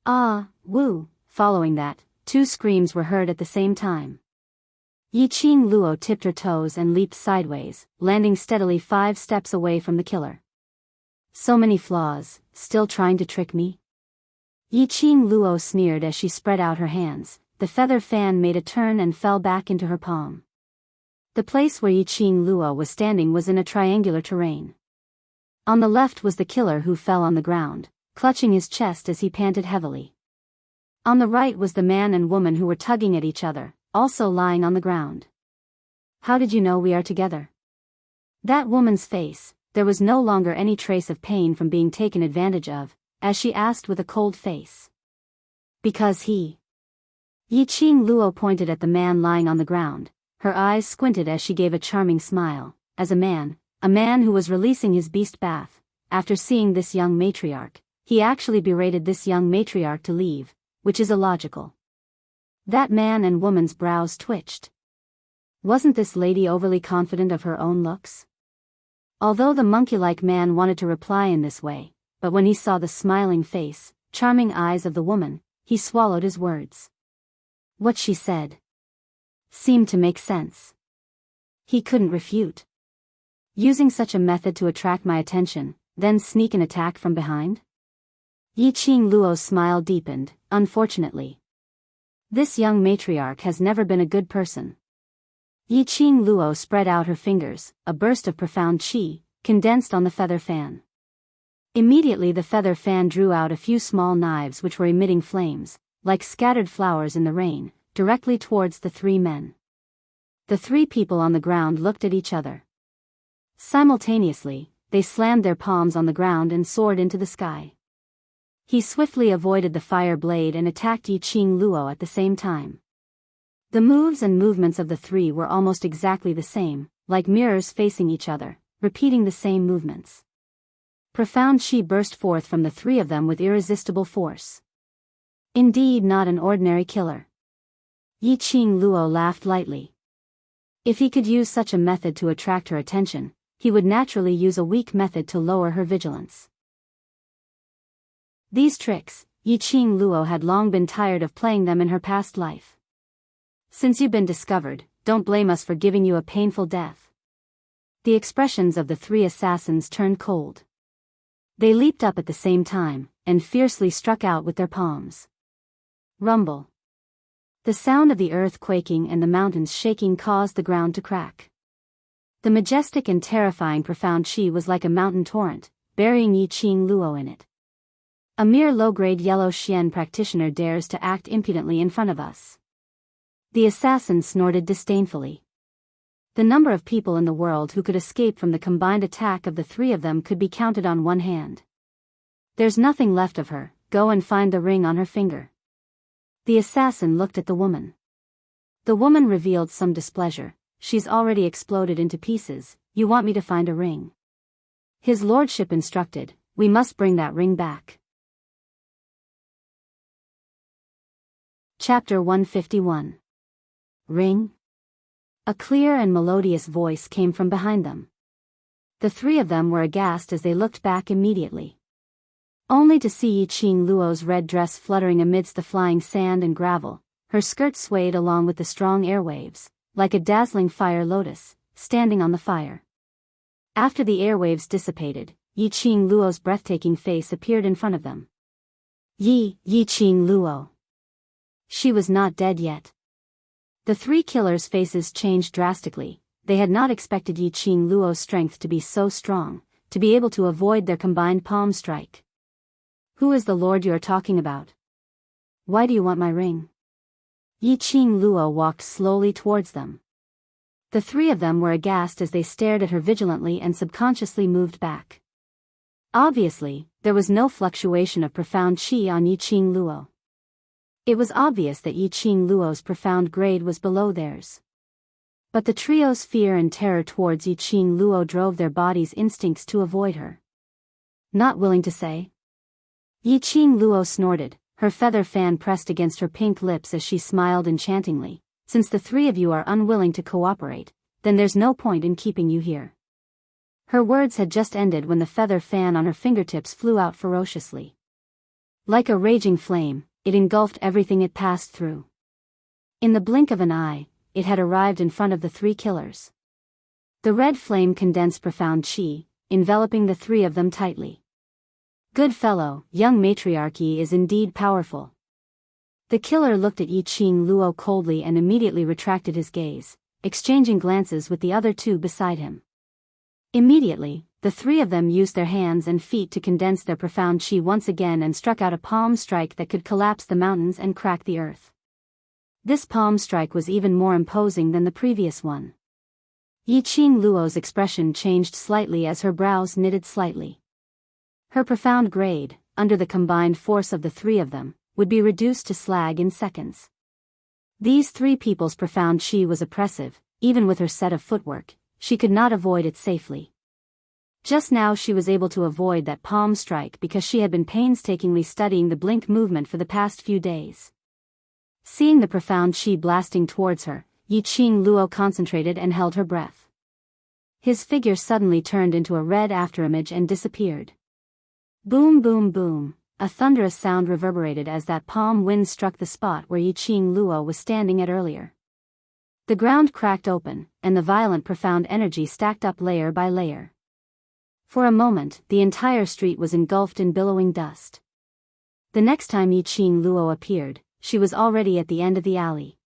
Ah, woo! Following that, 2 screams were heard at the same time. Yi Qing Luo tipped her toes and leaped sideways, landing steadily 5 steps away from the killer. So many flaws, still trying to trick me? Yi Qing Luo sneered as she spread out her hands. The feather fan made a turn and fell back into her palm. The place where Yi Qing Luo was standing was in a triangular terrain. On the left was the killer who fell on the ground, clutching his chest as he panted heavily. On the right was the man and woman who were tugging at each other, also lying on the ground. How did you know we are together? That woman's face, there was no longer any trace of pain from being taken advantage of, as she asked with a cold face. Because he. Yi Qing Luo pointed at the man lying on the ground, her eyes squinted as she gave a charming smile. As a man who was releasing his beast bath, after seeing this young matriarch, he actually berated this young matriarch to leave, which is illogical. That man and woman's brows twitched. Wasn't this lady overly confident of her own looks? Although the monkey-like man wanted to reply in this way, but when he saw the smiling face, charming eyes of the woman, he swallowed his words. What she said seemed to make sense. He couldn't refute. Using such a method to attract my attention, then sneak an attack from behind? Yi Qing Luo's smile deepened. Unfortunately, this young matriarch has never been a good person. Yi Qing Luo spread out her fingers. A burst of profound qi condensed on the feather fan. Immediately the feather fan drew out a few small knives which were emitting flames, like scattered flowers in the rain, directly towards the three men. The three people on the ground looked at each other. Simultaneously, they slammed their palms on the ground and soared into the sky. He swiftly avoided the fire blade and attacked Yiqing Luo at the same time. The moves and movements of the three were almost exactly the same, like mirrors facing each other, repeating the same movements. Profound qi burst forth from the three of them with irresistible force. Indeed, not an ordinary killer. Yiqing Luo laughed lightly. If he could use such a method to attract her attention, he would naturally use a weak method to lower her vigilance. These tricks, Yiqing Luo had long been tired of playing them in her past life. Since you've been discovered, don't blame us for giving you a painful death. The expressions of the three assassins turned cold. They leaped up at the same time, and fiercely struck out with their palms. Rumble. The sound of the earth quaking and the mountains shaking caused the ground to crack. The majestic and terrifying profound qi was like a mountain torrent, burying Yiqing Luo in it. A mere low-grade yellow Xian practitioner dares to act impudently in front of us. The assassin snorted disdainfully. The number of people in the world who could escape from the combined attack of the three of them could be counted on one hand. There's nothing left of her, go and find the ring on her finger. The assassin looked at the woman. The woman revealed some displeasure. She's already exploded into pieces, you want me to find a ring? His lordship instructed, we must bring that ring back. Chapter 151. Ring? A clear and melodious voice came from behind them. The three of them were aghast as they looked back immediately. Only to see Yiqing Luo's red dress fluttering amidst the flying sand and gravel, her skirt swayed along with the strong airwaves, like a dazzling fire lotus, standing on the fire. After the airwaves dissipated, Yiqing Luo's breathtaking face appeared in front of them. Yiqing Luo. She was not dead yet. The three killers' faces changed drastically. They had not expected Yiqing Luo's strength to be so strong, to be able to avoid their combined palm strike. Who is the lord you are talking about? Why do you want my ring? Yiqing Luo walked slowly towards them. The three of them were aghast as they stared at her vigilantly and subconsciously moved back. Obviously, there was no fluctuation of profound qi on Yiqing Luo. It was obvious that Yiqing Luo's profound grade was below theirs. But the trio's fear and terror towards Yiqing Luo drove their body's instincts to avoid her. Not willing to say? Yiqing Luo snorted, her feather fan pressed against her pink lips as she smiled enchantingly. Since the three of you are unwilling to cooperate, then there's no point in keeping you here. Her words had just ended when the feather fan on her fingertips flew out ferociously. Like a raging flame, it engulfed everything it passed through. In the blink of an eye, it had arrived in front of the three killers. The red flame condensed profound qi, enveloping the three of them tightly. Good fellow, young matriarchy is indeed powerful. The killer looked at Yiqing Luo coldly and immediately retracted his gaze, exchanging glances with the other two beside him. Immediately, the three of them used their hands and feet to condense their profound qi once again and struck out a palm strike that could collapse the mountains and crack the earth. This palm strike was even more imposing than the previous one. Yiqing Luo's expression changed slightly as her brows knitted slightly. Her profound grade, under the combined force of the three of them, would be reduced to slag in seconds. These three people's profound qi was oppressive. Even with her set of footwork, she could not avoid it safely. Just now she was able to avoid that palm strike because she had been painstakingly studying the blink movement for the past few days. Seeing the profound qi blasting towards her, Yiqing Luo concentrated and held her breath. His figure suddenly turned into a red afterimage and disappeared. Boom boom boom, a thunderous sound reverberated as that palm wind struck the spot where Yiqing Luo was standing at earlier. The ground cracked open, and the violent profound energy stacked up layer by layer. For a moment, the entire street was engulfed in billowing dust. The next time Yiqing Luo appeared, she was already at the end of the alley.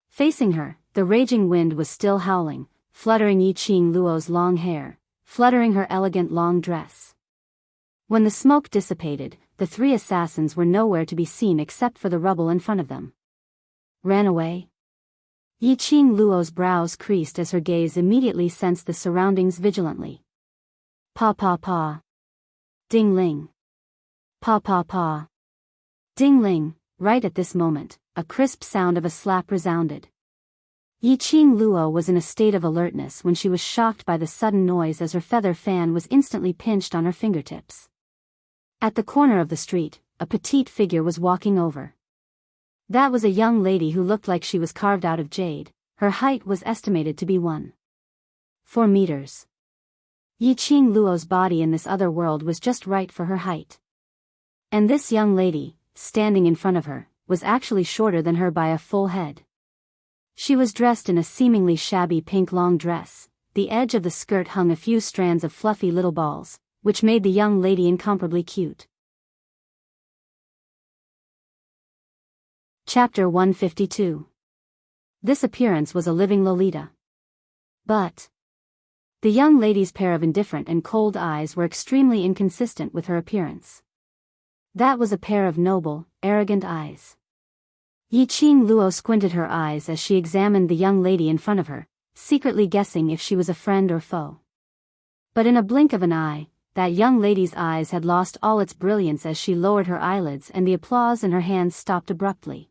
Facing her, the raging wind was still howling, fluttering Yiqing Luo's long hair, fluttering her elegant long dress. When the smoke dissipated, the three assassins were nowhere to be seen except for the rubble in front of them. Ran away? Yiqing Luo's brows creased as her gaze immediately sensed the surroundings vigilantly. Pa pa pa. Ding ling. Pa pa pa. Ding ling. Right at this moment, a crisp sound of a slap resounded. Yiqing Luo was in a state of alertness when she was shocked by the sudden noise as her feather fan was instantly pinched on her fingertips. At the corner of the street, a petite figure was walking over. That was a young lady who looked like she was carved out of jade. Her height was estimated to be 1.4 meters. Yiqing Luo's body in this other world was just right for her height. And this young lady, standing in front of her, was actually shorter than her by a full head. She was dressed in a seemingly shabby pink long dress. The edge of the skirt hung a few strands of fluffy little balls, which made the young lady incomparably cute. Chapter 152. This appearance was a living Lolita. But the young lady's pair of indifferent and cold eyes were extremely inconsistent with her appearance. That was a pair of noble, arrogant eyes. Yiqing Luo squinted her eyes as she examined the young lady in front of her, secretly guessing if she was a friend or foe. But in a blink of an eye, that young lady's eyes had lost all its brilliance as she lowered her eyelids and the applause in her hands stopped abruptly.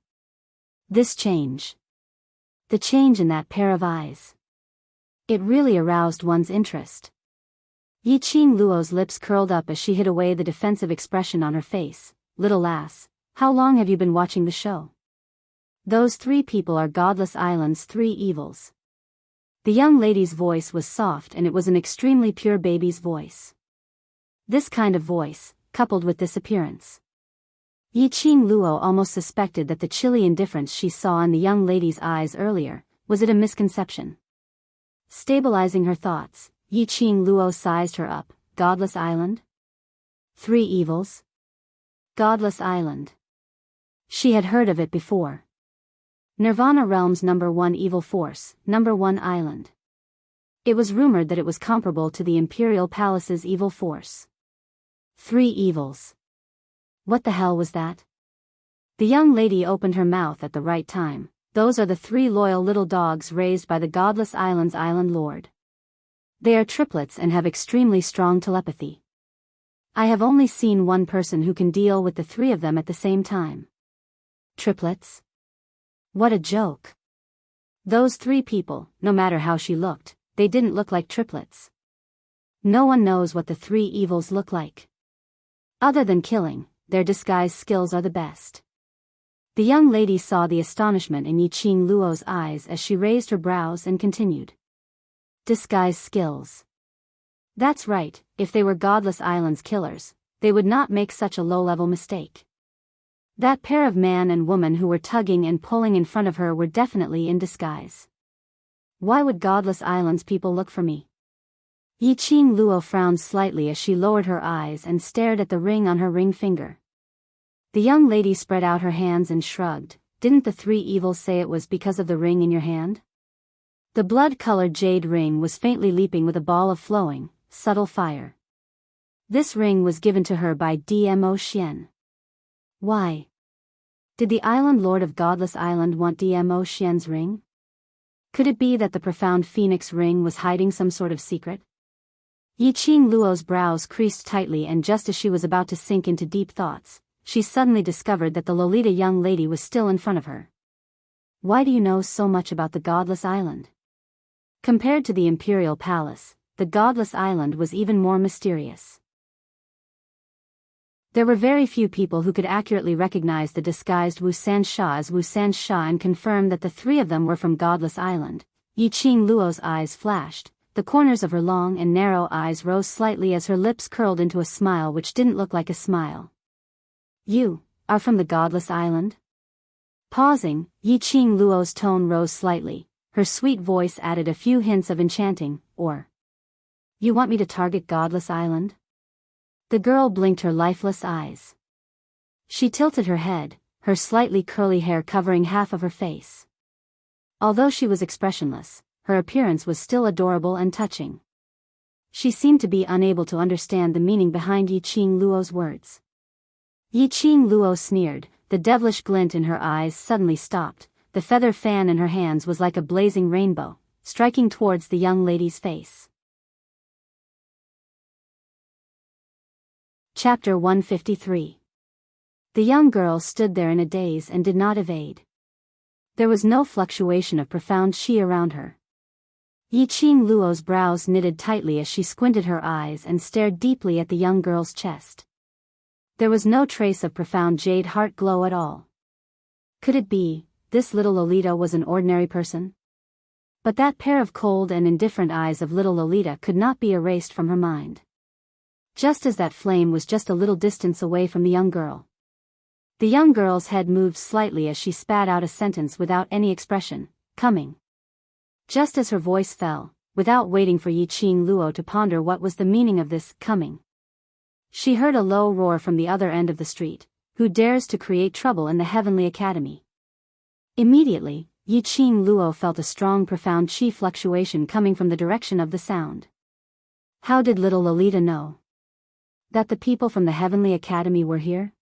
This change. The change in that pair of eyes. It really aroused one's interest. Yiqing Luo's lips curled up as she hid away the defensive expression on her face. Little lass, how long have you been watching the show? Those three people are Godless Island's three evils. The young lady's voice was soft and it was an extremely pure baby's voice. This kind of voice, coupled with this appearance. Yiqing Luo almost suspected that the chilly indifference she saw in the young lady's eyes earlier, was it a misconception? Stabilizing her thoughts, Yiqing Luo sized her up. Godless Island? Three evils? Godless Island. She had heard of it before. Nirvana Realm's #1 evil force, #1 island. It was rumored that it was comparable to the Imperial Palace's evil force. Three evils. What the hell was that? The young lady opened her mouth at the right time. Those are the three loyal little dogs raised by the Godless Island's island lord. They are triplets and have extremely strong telepathy. I have only seen one person who can deal with the three of them at the same time. Triplets? What a joke. Those three people, no matter how she looked, they didn't look like triplets. No one knows what the three evils look like. Other than killing, their disguise skills are the best. The young lady saw the astonishment in Yiqing Luo's eyes as she raised her brows and continued. Disguise skills. That's right, if they were Godless Island's killers, they would not make such a low-level mistake. That pair of man and woman who were tugging and pulling in front of her were definitely in disguise. Why would Godless Island's people look for me? Yiqing Luo frowned slightly as she lowered her eyes and stared at the ring on her ring finger. The young lady spread out her hands and shrugged. Didn't the three evils say it was because of the ring in your hand? The blood-colored jade ring was faintly leaping with a ball of flowing, subtle fire. This ring was given to her by Dmo Xian. Why? Did the island lord of Godless Island want Dmo Xian's ring? Could it be that the profound phoenix ring was hiding some sort of secret? Yiqing Luo's brows creased tightly and just as she was about to sink into deep thoughts, she suddenly discovered that the Lolita young lady was still in front of her. Why do you know so much about the Godless Island? Compared to the Imperial Palace, the Godless Island was even more mysterious. There were very few people who could accurately recognize the disguised Wu Sansha as Wu Sansha and confirm that the three of them were from Godless Island. Yiqing Luo's eyes flashed, the corners of her long and narrow eyes rose slightly as her lips curled into a smile which didn't look like a smile. You are from the Godless Island? Pausing, Yiqing Luo's tone rose slightly. Her sweet voice added a few hints of enchanting, or... You want me to target Godless Island? The girl blinked her lifeless eyes. She tilted her head, her slightly curly hair covering half of her face. Although she was expressionless, her appearance was still adorable and touching. She seemed to be unable to understand the meaning behind Yiqing Luo's words. Yi Qing Luo sneered, the devilish glint in her eyes suddenly stopped. The feather fan in her hands was like a blazing rainbow, striking towards the young lady's face. Chapter 153. The young girl stood there in a daze and did not evade. There was no fluctuation of profound qi around her. Yi Qing Luo's brows knitted tightly as she squinted her eyes and stared deeply at the young girl's chest. There was no trace of profound jade heart glow at all. Could it be, this little Lolita was an ordinary person? But that pair of cold and indifferent eyes of little Lolita could not be erased from her mind. Just as that flame was just a little distance away from the young girl. The young girl's head moved slightly as she spat out a sentence without any expression, coming. Just as her voice fell, without waiting for Yi Qing Luo to ponder what was the meaning of this coming. She heard a low roar from the other end of the street. Who dares to create trouble in the Heavenly Academy? Immediately, Yi Qing Luo felt a strong profound qi fluctuation coming from the direction of the sound. How did little Lolita know that the people from the Heavenly Academy were here?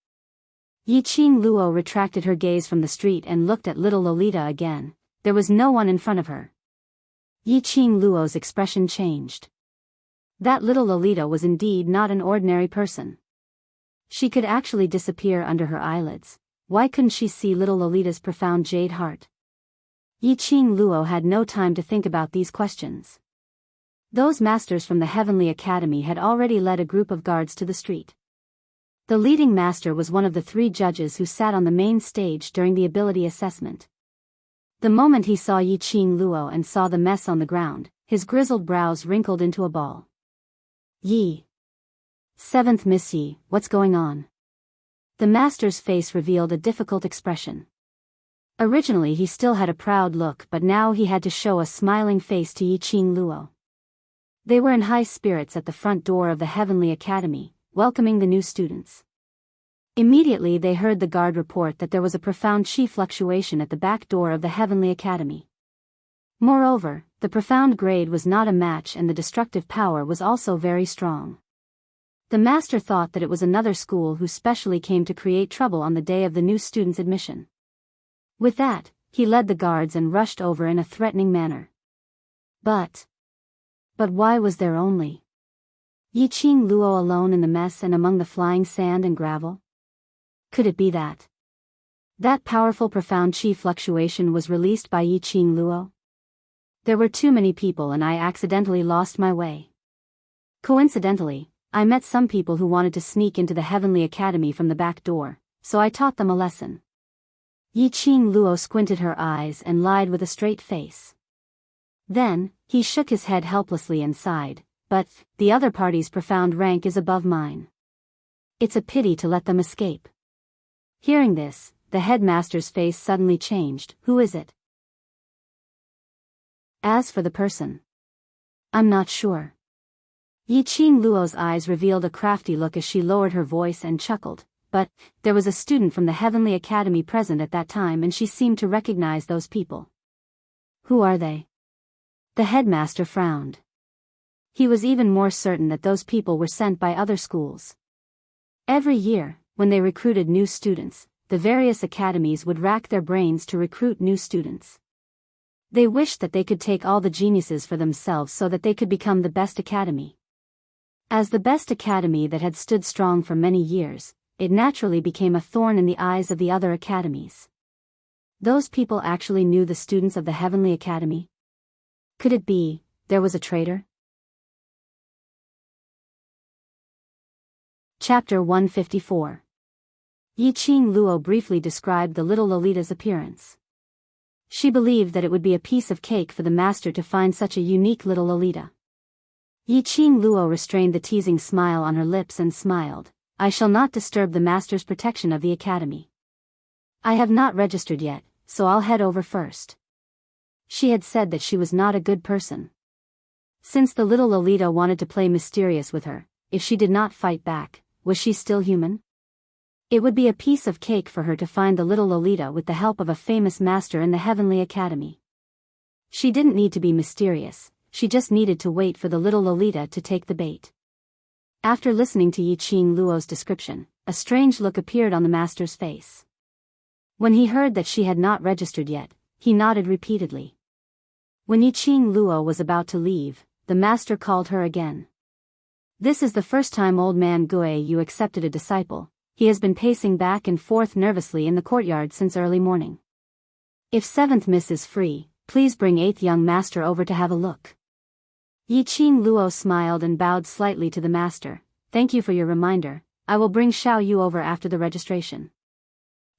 Yi Qing Luo retracted her gaze from the street and looked at little Lolita again. There was no one in front of her. Yi Qing Luo's expression changed. That little Lolita was indeed not an ordinary person. She could actually disappear under her eyelids. Why couldn't she see little Lolita's profound jade heart? Yi Qing Luo had no time to think about these questions. Those masters from the Heavenly Academy had already led a group of guards to the street. The leading master was one of the 3 judges who sat on the main stage during the ability assessment. The moment he saw Yi Qing Luo and saw the mess on the ground, his grizzled brows wrinkled into a ball. Yi. 7th Miss Yi, what's going on? The master's face revealed a difficult expression. Originally he still had a proud look, but now he had to show a smiling face to Yi Qing Luo. They were in high spirits at the front door of the Heavenly Academy, welcoming the new students. Immediately they heard the guard report that there was a profound qi fluctuation at the back door of the Heavenly Academy. Moreover, the profound grade was not a match and the destructive power was also very strong. The master thought that it was another school who specially came to create trouble on the day of the new students' admission. With that, he led the guards and rushed over in a threatening manner. But why was there only Yi Qing Luo alone in the mess and among the flying sand and gravel? Could it be that powerful profound qi fluctuation was released by Yi Qing Luo? There were too many people and I accidentally lost my way. Coincidentally, I met some people who wanted to sneak into the Heavenly Academy from the back door, so I taught them a lesson. Yi Qing Luo squinted her eyes and lied with a straight face. Then, he shook his head helplessly and sighed, but the other party's profound rank is above mine. It's a pity to let them escape. Hearing this, the headmaster's face suddenly changed. Who is it? As for the person, I'm not sure. Yi Qing Luo's eyes revealed a crafty look as she lowered her voice and chuckled, but there was a student from the Heavenly Academy present at that time and she seemed to recognize those people. Who are they? The headmaster frowned. He was even more certain that those people were sent by other schools. Every year, when they recruited new students, the various academies would rack their brains to recruit new students. They wished that they could take all the geniuses for themselves so that they could become the best academy. As the best academy that had stood strong for many years, it naturally became a thorn in the eyes of the other academies. Those people actually knew the students of the Heavenly Academy? Could it be, there was a traitor? Chapter 154. Yi Qing Luo briefly described the little Lolita's appearance. She believed that it would be a piece of cake for the master to find such a unique little Lolita. Yi Qing Luo restrained the teasing smile on her lips and smiled. I shall not disturb the master's protection of the academy. I have not registered yet, so I'll head over first. She had said that she was not a good person. Since the little Lolita wanted to play mysterious with her, if she did not fight back, was she still human? It would be a piece of cake for her to find the little Lolita with the help of a famous master in the Heavenly Academy. She didn't need to be mysterious, she just needed to wait for the little Lolita to take the bait. After listening to Yi Qing Luo's description, a strange look appeared on the master's face. When he heard that she had not registered yet, he nodded repeatedly. When Yiqing Luo was about to leave, the master called her again. This is the first time old man Gui you accepted a disciple. He has been pacing back and forth nervously in the courtyard since early morning. If 7th Miss is free, please bring 8th young master over to have a look. Yiqing Luo smiled and bowed slightly to the master. Thank you for your reminder. I will bring Xiao Yu over after the registration.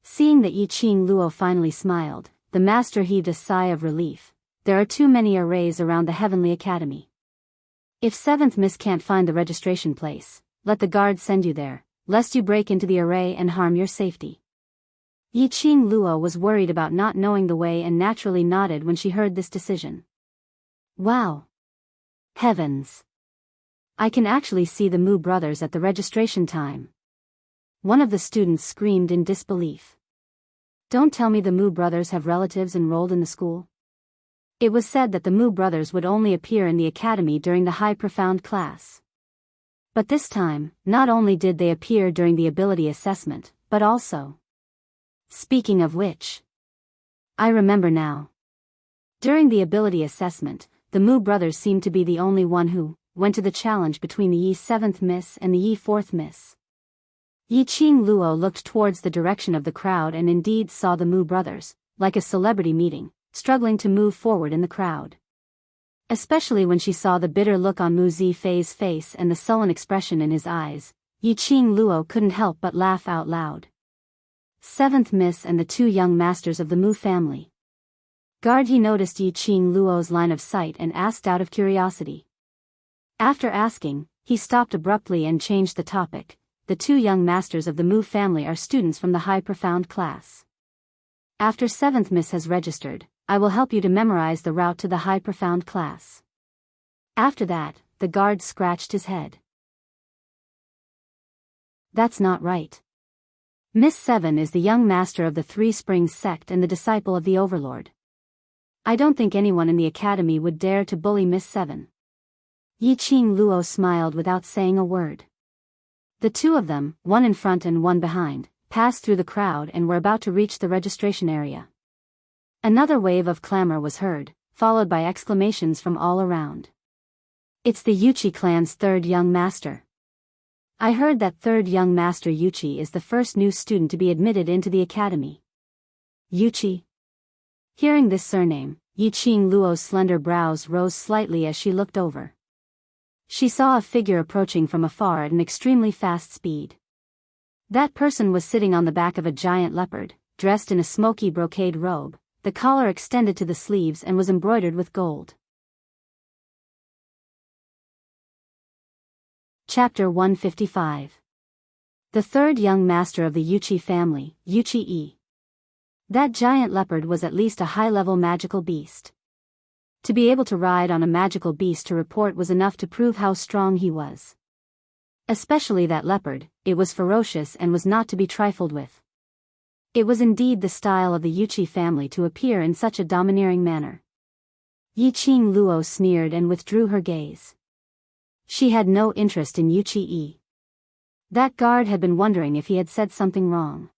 Seeing that Yiqing Luo finally smiled, the master heaved a sigh of relief. There are too many arrays around the Heavenly Academy. If 7th Miss can't find the registration place, let the guard send you there, lest you break into the array and harm your safety. Yiqing Luo was worried about not knowing the way and naturally nodded when she heard this decision. Wow! Heavens! I can actually see the Mu brothers at the registration time. One of the students screamed in disbelief. Don't tell me the Mu brothers have relatives enrolled in the school. It was said that the Mu brothers would only appear in the academy during the high profound class. But this time, not only did they appear during the ability assessment, but also. Speaking of which, I remember now. During the ability assessment, the Mu brothers seemed to be the only one who went to the challenge between the Yi 7th Miss and the Yi 4th Miss. Yiqing Luo looked towards the direction of the crowd and indeed saw the Mu brothers, like a celebrity meeting, struggling to move forward in the crowd. Especially when she saw the bitter look on Mu Zifei's face and the sullen expression in his eyes, Yiqing Luo couldn't help but laugh out loud. 7th Miss and the 2 young masters of the Mu family. Guard he noticed Yiqing Luo's line of sight and asked out of curiosity. After asking, he stopped abruptly and changed the topic. The 2 young masters of the Mu family are students from the high profound class. After 7th Miss has registered, I will help you to memorize the route to the high profound class. After that, the guard scratched his head. That's not right. Miss 7 is the young master of the 3 Springs sect and the disciple of the Overlord. I don't think anyone in the academy would dare to bully Miss 7. Yiqing Luo smiled without saying a word. The 2 of them, one in front and one behind, passed through the crowd and were about to reach the registration area. Another wave of clamor was heard, followed by exclamations from all around. It's the Yuchi clan's 3rd young master. I heard that 3rd young master Yuchi is the first new student to be admitted into the academy. Yuchi? Hearing this surname, Yiqing Luo's slender brows rose slightly as she looked over. She saw a figure approaching from afar at an extremely fast speed. That person was sitting on the back of a giant leopard, dressed in a smoky brocade robe. The collar extended to the sleeves and was embroidered with gold. Chapter 155. The 3rd young master of the Yuchi family, Yuchi E. That giant leopard was at least a high-level magical beast. To be able to ride on a magical beast to report was enough to prove how strong he was. Especially that leopard, it was ferocious and was not to be trifled with. It was indeed the style of the Yuchi family to appear in such a domineering manner. Yiqing Luo sneered and withdrew her gaze. She had no interest in Yuchi E. That guard had been wondering if he had said something wrong.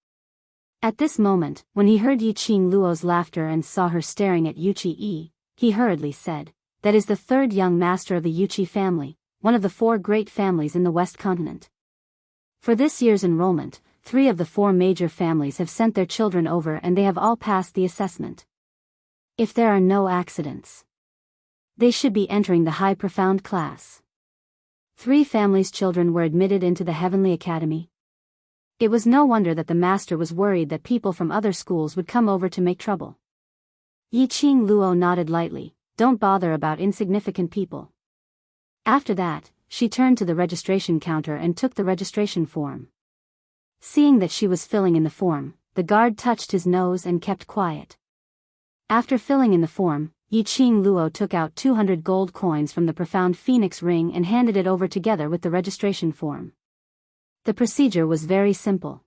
At this moment, when he heard Yiqing Luo's laughter and saw her staring at Yuchi E, he hurriedly said, "That is the 3rd young master of the Yuchi family, one of the 4 great families in the West Continent. For this year's enrollment, 3 of the 4 major families have sent their children over and they have all passed the assessment. If there are no accidents, they should be entering the high profound class." 3 families' children were admitted into the Heavenly Academy. It was no wonder that the master was worried that people from other schools would come over to make trouble. Yiqing Luo nodded lightly. Don't bother about insignificant people. After that, she turned to the registration counter and took the registration form. Seeing that she was filling in the form, the guard touched his nose and kept quiet. After filling in the form, Yiqing Luo took out 200 gold coins from the profound phoenix ring and handed it over together with the registration form. The procedure was very simple.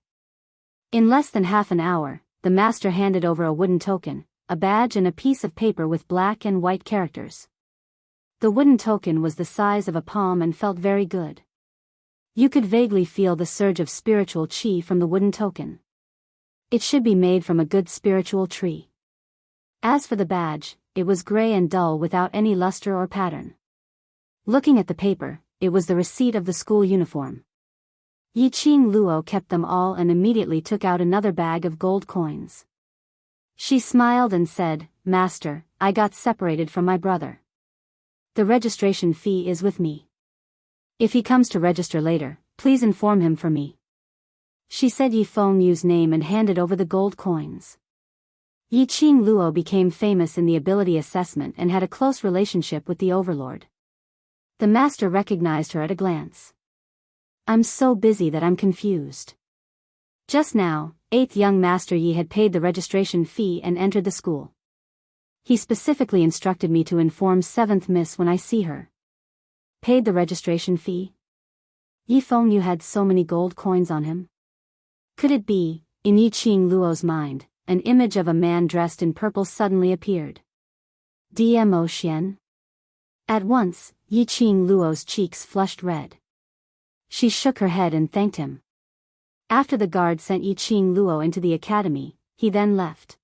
In less than half an hour, the master handed over a wooden token, a badge and a piece of paper with black and white characters. The wooden token was the size of a palm and felt very good. You could vaguely feel the surge of spiritual chi from the wooden token. It should be made from a good spiritual tree. As for the badge, it was gray and dull without any luster or pattern. Looking at the paper, it was the receipt of the school uniform. Yiqing Luo kept them all and immediately took out another bag of gold coins. She smiled and said, "Master, I got separated from my brother. The registration fee is with me. If he comes to register later, please inform him for me." She said Yi Fengyu's name and handed over the gold coins. Yiqing Luo became famous in the ability assessment and had a close relationship with the overlord. The master recognized her at a glance. "I'm so busy that I'm confused." Just now, 8th young Master Yi had paid the registration fee and entered the school. He specifically instructed me to inform 7th Miss when I see her. Paid the registration fee? Yi Fengyu had so many gold coins on him. Could it be, in Yiqing Luo's mind, an image of a man dressed in purple suddenly appeared? Dmo Xian? At once, Yiqing Luo's cheeks flushed red. She shook her head and thanked him. After the guard sent Yiqing Luo into the academy, he then left.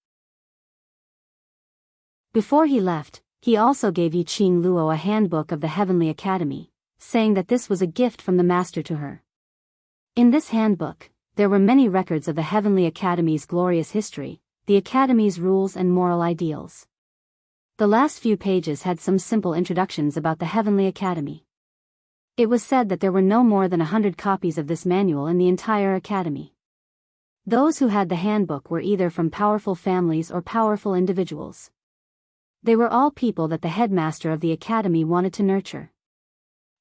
Before he left, he also gave Yiqing Luo a handbook of the Heavenly Academy, saying that this was a gift from the master to her. In this handbook, there were many records of the Heavenly Academy's glorious history, the Academy's rules and moral ideals. The last few pages had some simple introductions about the Heavenly Academy. It was said that there were no more than 100 copies of this manual in the entire academy. Those who had the handbook were either from powerful families or powerful individuals. They were all people that the headmaster of the academy wanted to nurture.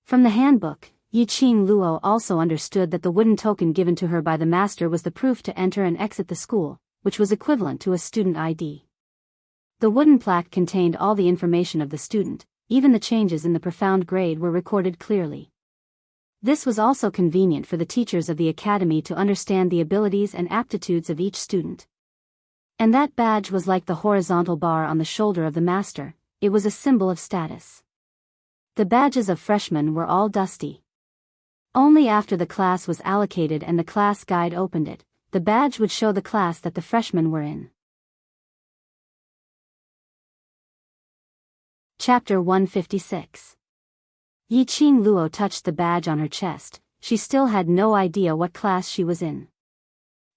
From the handbook, Yiqing Luo also understood that the wooden token given to her by the master was the proof to enter and exit the school, which was equivalent to a student ID. The wooden plaque contained all the information of the student. Even the changes in the profound grade were recorded clearly. This was also convenient for the teachers of the academy to understand the abilities and aptitudes of each student. And that badge was like the horizontal bar on the shoulder of the master, it was a symbol of status. The badges of freshmen were all dusty. Only after the class was allocated and the class guide opened it, the badge would show the class that the freshmen were in. Chapter 156. Yiqing Luo touched the badge on her chest. She still had no idea what class she was in.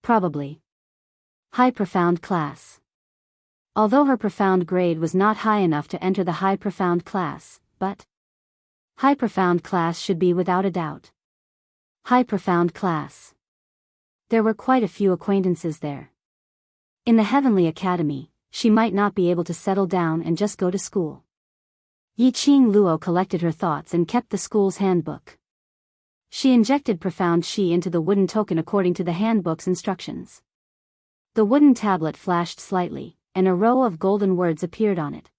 Probably high profound class. Although her profound grade was not high enough to enter the high profound class, but high profound class should be without a doubt. High profound class. There were quite a few acquaintances there. In the Heavenly Academy, she might not be able to settle down and just go to school. Yiqing Luo collected her thoughts and kept the school's handbook. She injected profound qi into the wooden token according to the handbook's instructions. The wooden tablet flashed slightly, and a row of golden words appeared on it.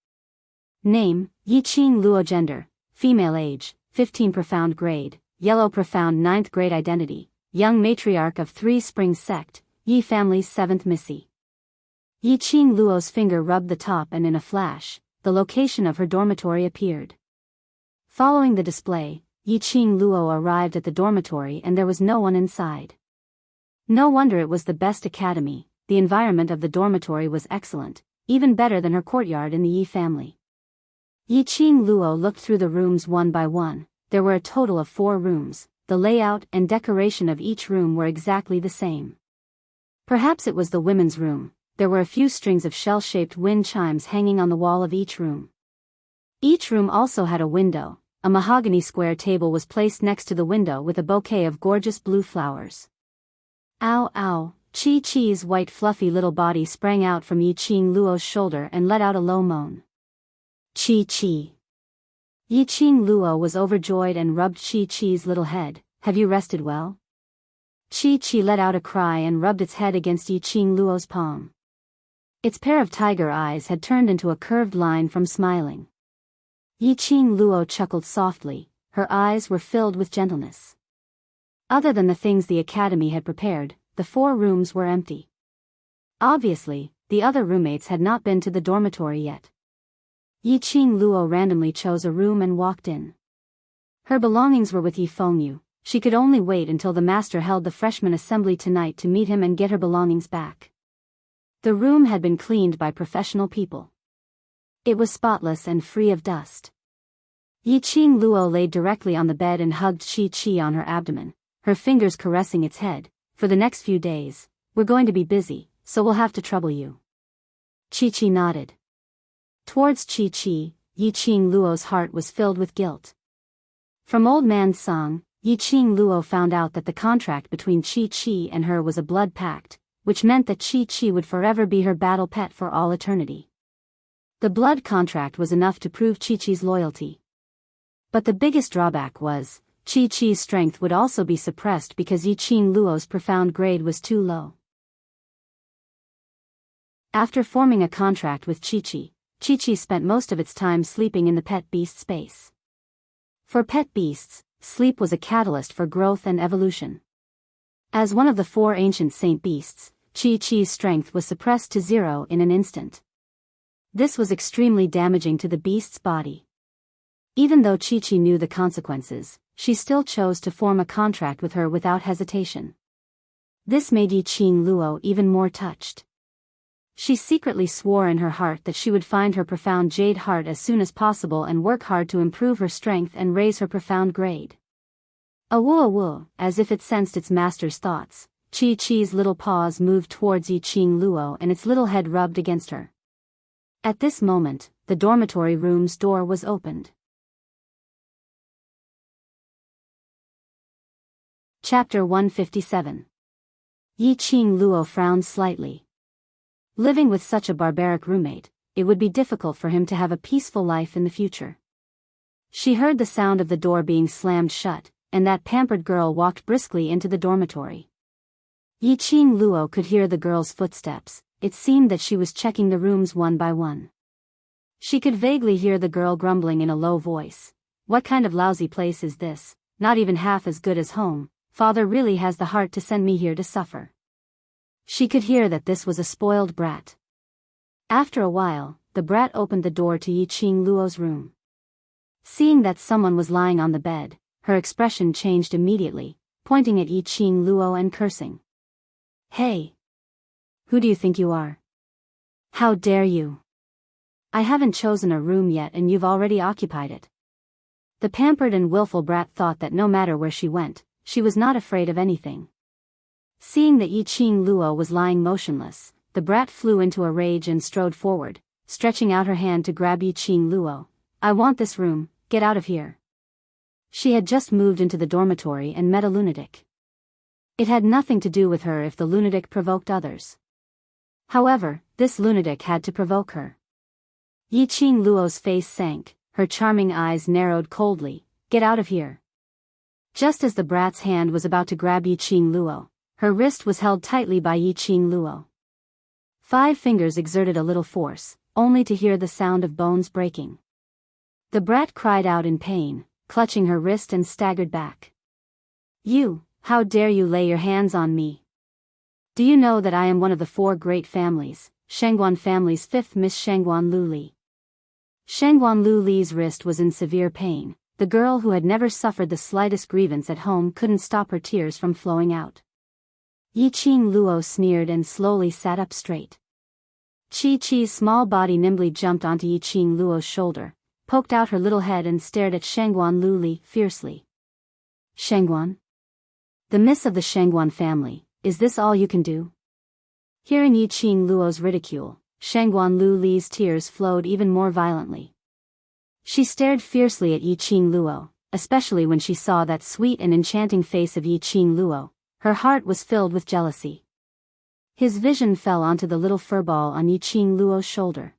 Name, Yiqing Luo. Gender, female. Age, 15. Profound grade, yellow. Profound 9th grade. Identity, young matriarch of 3 Springs Sect, Yi family's 7th Missy. Yiqing Luo's finger rubbed the top and in a flash, the location of her dormitory appeared. Following the display, Yiqing Luo arrived at the dormitory and there was no one inside. No wonder it was the best academy. The environment of the dormitory was excellent, even better than her courtyard in the Yi family. Yiqing Luo looked through the rooms one by one. There were a total of 4 rooms. The layout and decoration of each room were exactly the same. Perhaps it was the women's room. There were a few strings of shell-shaped wind chimes hanging on the wall of each room. Each room also had a window. A mahogany square table was placed next to the window with a bouquet of gorgeous blue flowers. Ow ow, Chi-Chi's white fluffy little body sprang out from Yiqing Luo's shoulder and let out a low moan. Chi-Chi. Yiqing Luo was overjoyed and rubbed Chi-Chi's little head. Have you rested well? Chi-Chi let out a cry and rubbed its head against Yiqing Luo's palm. Its pair of tiger eyes had turned into a curved line from smiling. Yiqing Luo chuckled softly, her eyes were filled with gentleness. Other than the things the academy had prepared, the 4 rooms were empty. Obviously, the other roommates had not been to the dormitory yet. Yiqing Luo randomly chose a room and walked in. Her belongings were with Yi Fengyu, she could only wait until the master held the freshman assembly tonight to meet him and get her belongings back. The room had been cleaned by professional people. It was spotless and free of dust. Yiqing Luo lay directly on the bed and hugged Chi-Chi on her abdomen, her fingers caressing its head. For the next few days, we're going to be busy, so we'll have to trouble you. Chi-Chi nodded. Towards Chi-Chi, Yiqing Luo's heart was filled with guilt. From Old Man Song, Yiqing Luo found out that the contract between Chi-Chi and her was a blood pact, which meant that Chi-Chi would forever be her battle pet for all eternity. The blood contract was enough to prove Chi-Chi's loyalty. But the biggest drawback was, Chi-Chi's strength would also be suppressed because Yiqing Luo's profound grade was too low. After forming a contract with Chi-Chi, Chi-Chi spent most of its time sleeping in the pet beast space. For pet beasts, sleep was a catalyst for growth and evolution. As one of the 4 ancient saint beasts, Chi-Chi's strength was suppressed to 0 in an instant. This was extremely damaging to the beast's body. Even though Chi-Chi knew the consequences, she still chose to form a contract with her without hesitation. This made Yiqing Luo even more touched. She secretly swore in her heart that she would find her profound jade heart as soon as possible and work hard to improve her strength and raise her profound grade. Awoo, as if it sensed its master's thoughts, Chi-Chi's little paws moved towards Yiqing Luo and its little head rubbed against her. At this moment, the dormitory room's door was opened. Chapter 157. Yiqing Luo frowned slightly. Living with such a barbaric roommate, it would be difficult for him to have a peaceful life in the future. She heard the sound of the door being slammed shut, and that pampered girl walked briskly into the dormitory. Yiqing Luo could hear the girl's footsteps. It seemed that she was checking the rooms one by one. She could vaguely hear the girl grumbling in a low voice. What kind of lousy place is this? Not even half as good as home. Father really has the heart to send me here to suffer. She could hear that this was a spoiled brat. After a while, the brat opened the door to Yiqing Luo's room. Seeing that someone was lying on the bed, her expression changed immediately, pointing at Yiqing Luo and cursing. Hey! Who do you think you are? How dare you? I haven't chosen a room yet and you've already occupied it. The pampered and willful brat thought that no matter where she went, she was not afraid of anything. Seeing that Yiqing Luo was lying motionless, the brat flew into a rage and strode forward, stretching out her hand to grab Yiqing Luo. I want this room, get out of here. She had just moved into the dormitory and met a lunatic. It had nothing to do with her if the lunatic provoked others. However, this lunatic had to provoke her. Yiqing Luo's face sank, her charming eyes narrowed coldly. Get out of here. Just as the brat's hand was about to grab Yiqing Luo, her wrist was held tightly by Yiqing Luo. 5 fingers exerted a little force, only to hear the sound of bones breaking. The brat cried out in pain, clutching her wrist and staggered back. You, how dare you lay your hands on me? Do you know that I am one of the 4 great families, Shangguan family's 5th Miss Shangguan Lu Li? Shangguan Lu Li's wrist was in severe pain. The girl who had never suffered the slightest grievance at home couldn't stop her tears from flowing out. Yiqing Luo sneered and slowly sat up straight. Chi-Chi's small body nimbly jumped onto Yiqing Luo's shoulder, poked out her little head and stared at Shangguan Lu Li fiercely. Shangguan? The miss of the Shangguan family, is this all you can do? Hearing Yiqing Luo's ridicule, Shangguan Lu Li's tears flowed even more violently. She stared fiercely at Yiqing Luo, especially when she saw that sweet and enchanting face of Yiqing Luo. Her heart was filled with jealousy. His vision fell onto the little furball on Yiqing Luo's shoulder.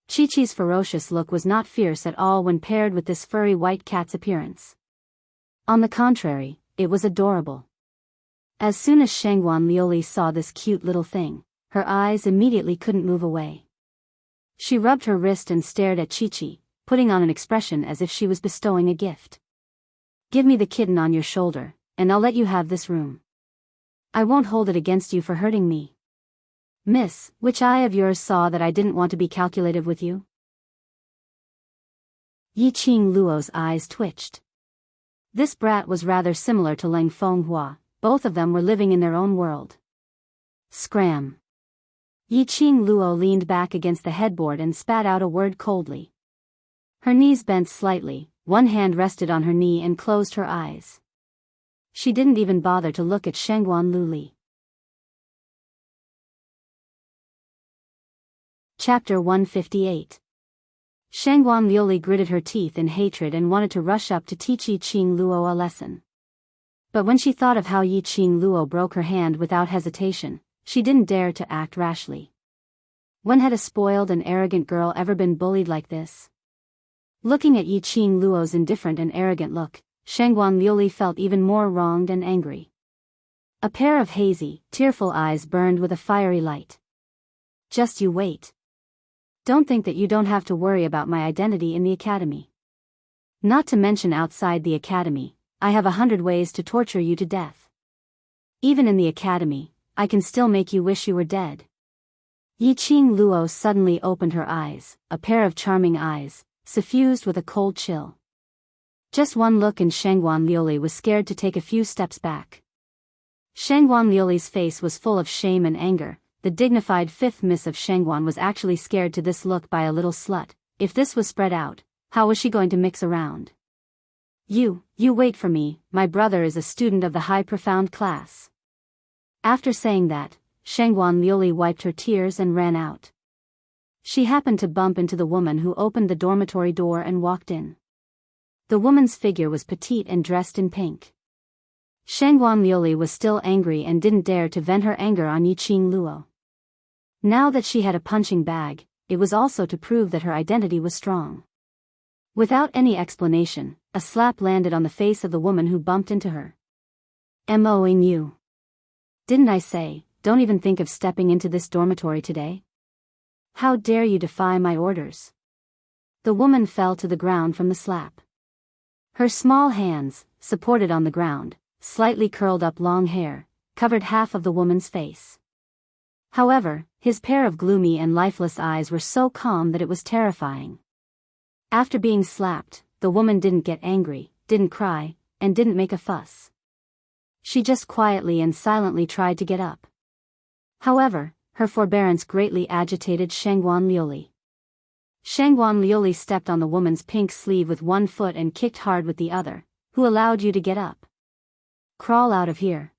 Chi-Chi's ferocious look was not fierce at all when paired with this furry white cat's appearance. On the contrary, it was adorable. As soon as Shangguan Liuli saw this cute little thing, her eyes immediately couldn't move away. She rubbed her wrist and stared at Chi-Chi, putting on an expression as if she was bestowing a gift. Give me the kitten on your shoulder, and I'll let you have this room. I won't hold it against you for hurting me. Miss, which eye of yours saw that I didn't want to be calculative with you? Yiqing Luo's eyes twitched. This brat was rather similar to Lang Fenghua, both of them were living in their own world. Scram. Yiqing Luo leaned back against the headboard and spat out a word coldly. Her knees bent slightly, one hand rested on her knee and closed her eyes. She didn't even bother to look at Shangguan Luli. Chapter 158. Shangguan Liuli gritted her teeth in hatred and wanted to rush up to teach Yiqing Luo a lesson. But when she thought of how Yiqing Luo broke her hand without hesitation, she didn't dare to act rashly. When had a spoiled and arrogant girl ever been bullied like this? Looking at Yiqing Luo's indifferent and arrogant look, Shangguan Liuli felt even more wronged and angry. A pair of hazy, tearful eyes burned with a fiery light. Just you wait. Don't think that you don't have to worry about my identity in the academy. Not to mention outside the academy, I have 100 ways to torture you to death. Even in the academy, I can still make you wish you were dead. Yiqing Luo suddenly opened her eyes, a pair of charming eyes, suffused with a cold chill. Just one look and Shangguan Liuli was scared to take a few steps back. Shangguan Liuli's face was full of shame and anger. The dignified fifth miss of Shangguan was actually scared to this look by a little slut. If this was spread out, how was she going to mix around? You wait for me, my brother is a student of the high profound class. After saying that, Shangguan Liuli wiped her tears and ran out. She happened to bump into the woman who opened the dormitory door and walked in. The woman's figure was petite and dressed in pink. Shangguan Liuli was still angry and didn't dare to vent her anger on Yiqing Luo. Now that she had a punching bag, it was also to prove that her identity was strong. Without any explanation, a slap landed on the face of the woman who bumped into her. "Moing you. Didn't I say, don't even think of stepping into this dormitory today? How dare you defy my orders?" The woman fell to the ground from the slap. Her small hands, supported on the ground, slightly curled up long hair, covered half of the woman's face. However, his pair of gloomy and lifeless eyes were so calm that it was terrifying. After being slapped, the woman didn't get angry, didn't cry, and didn't make a fuss. She just quietly and silently tried to get up. However, her forbearance greatly agitated Shangguan Liuli. Shangguan Liuli stepped on the woman's pink sleeve with one foot and kicked hard with the other. "Who allowed you to get up? Crawl out of here."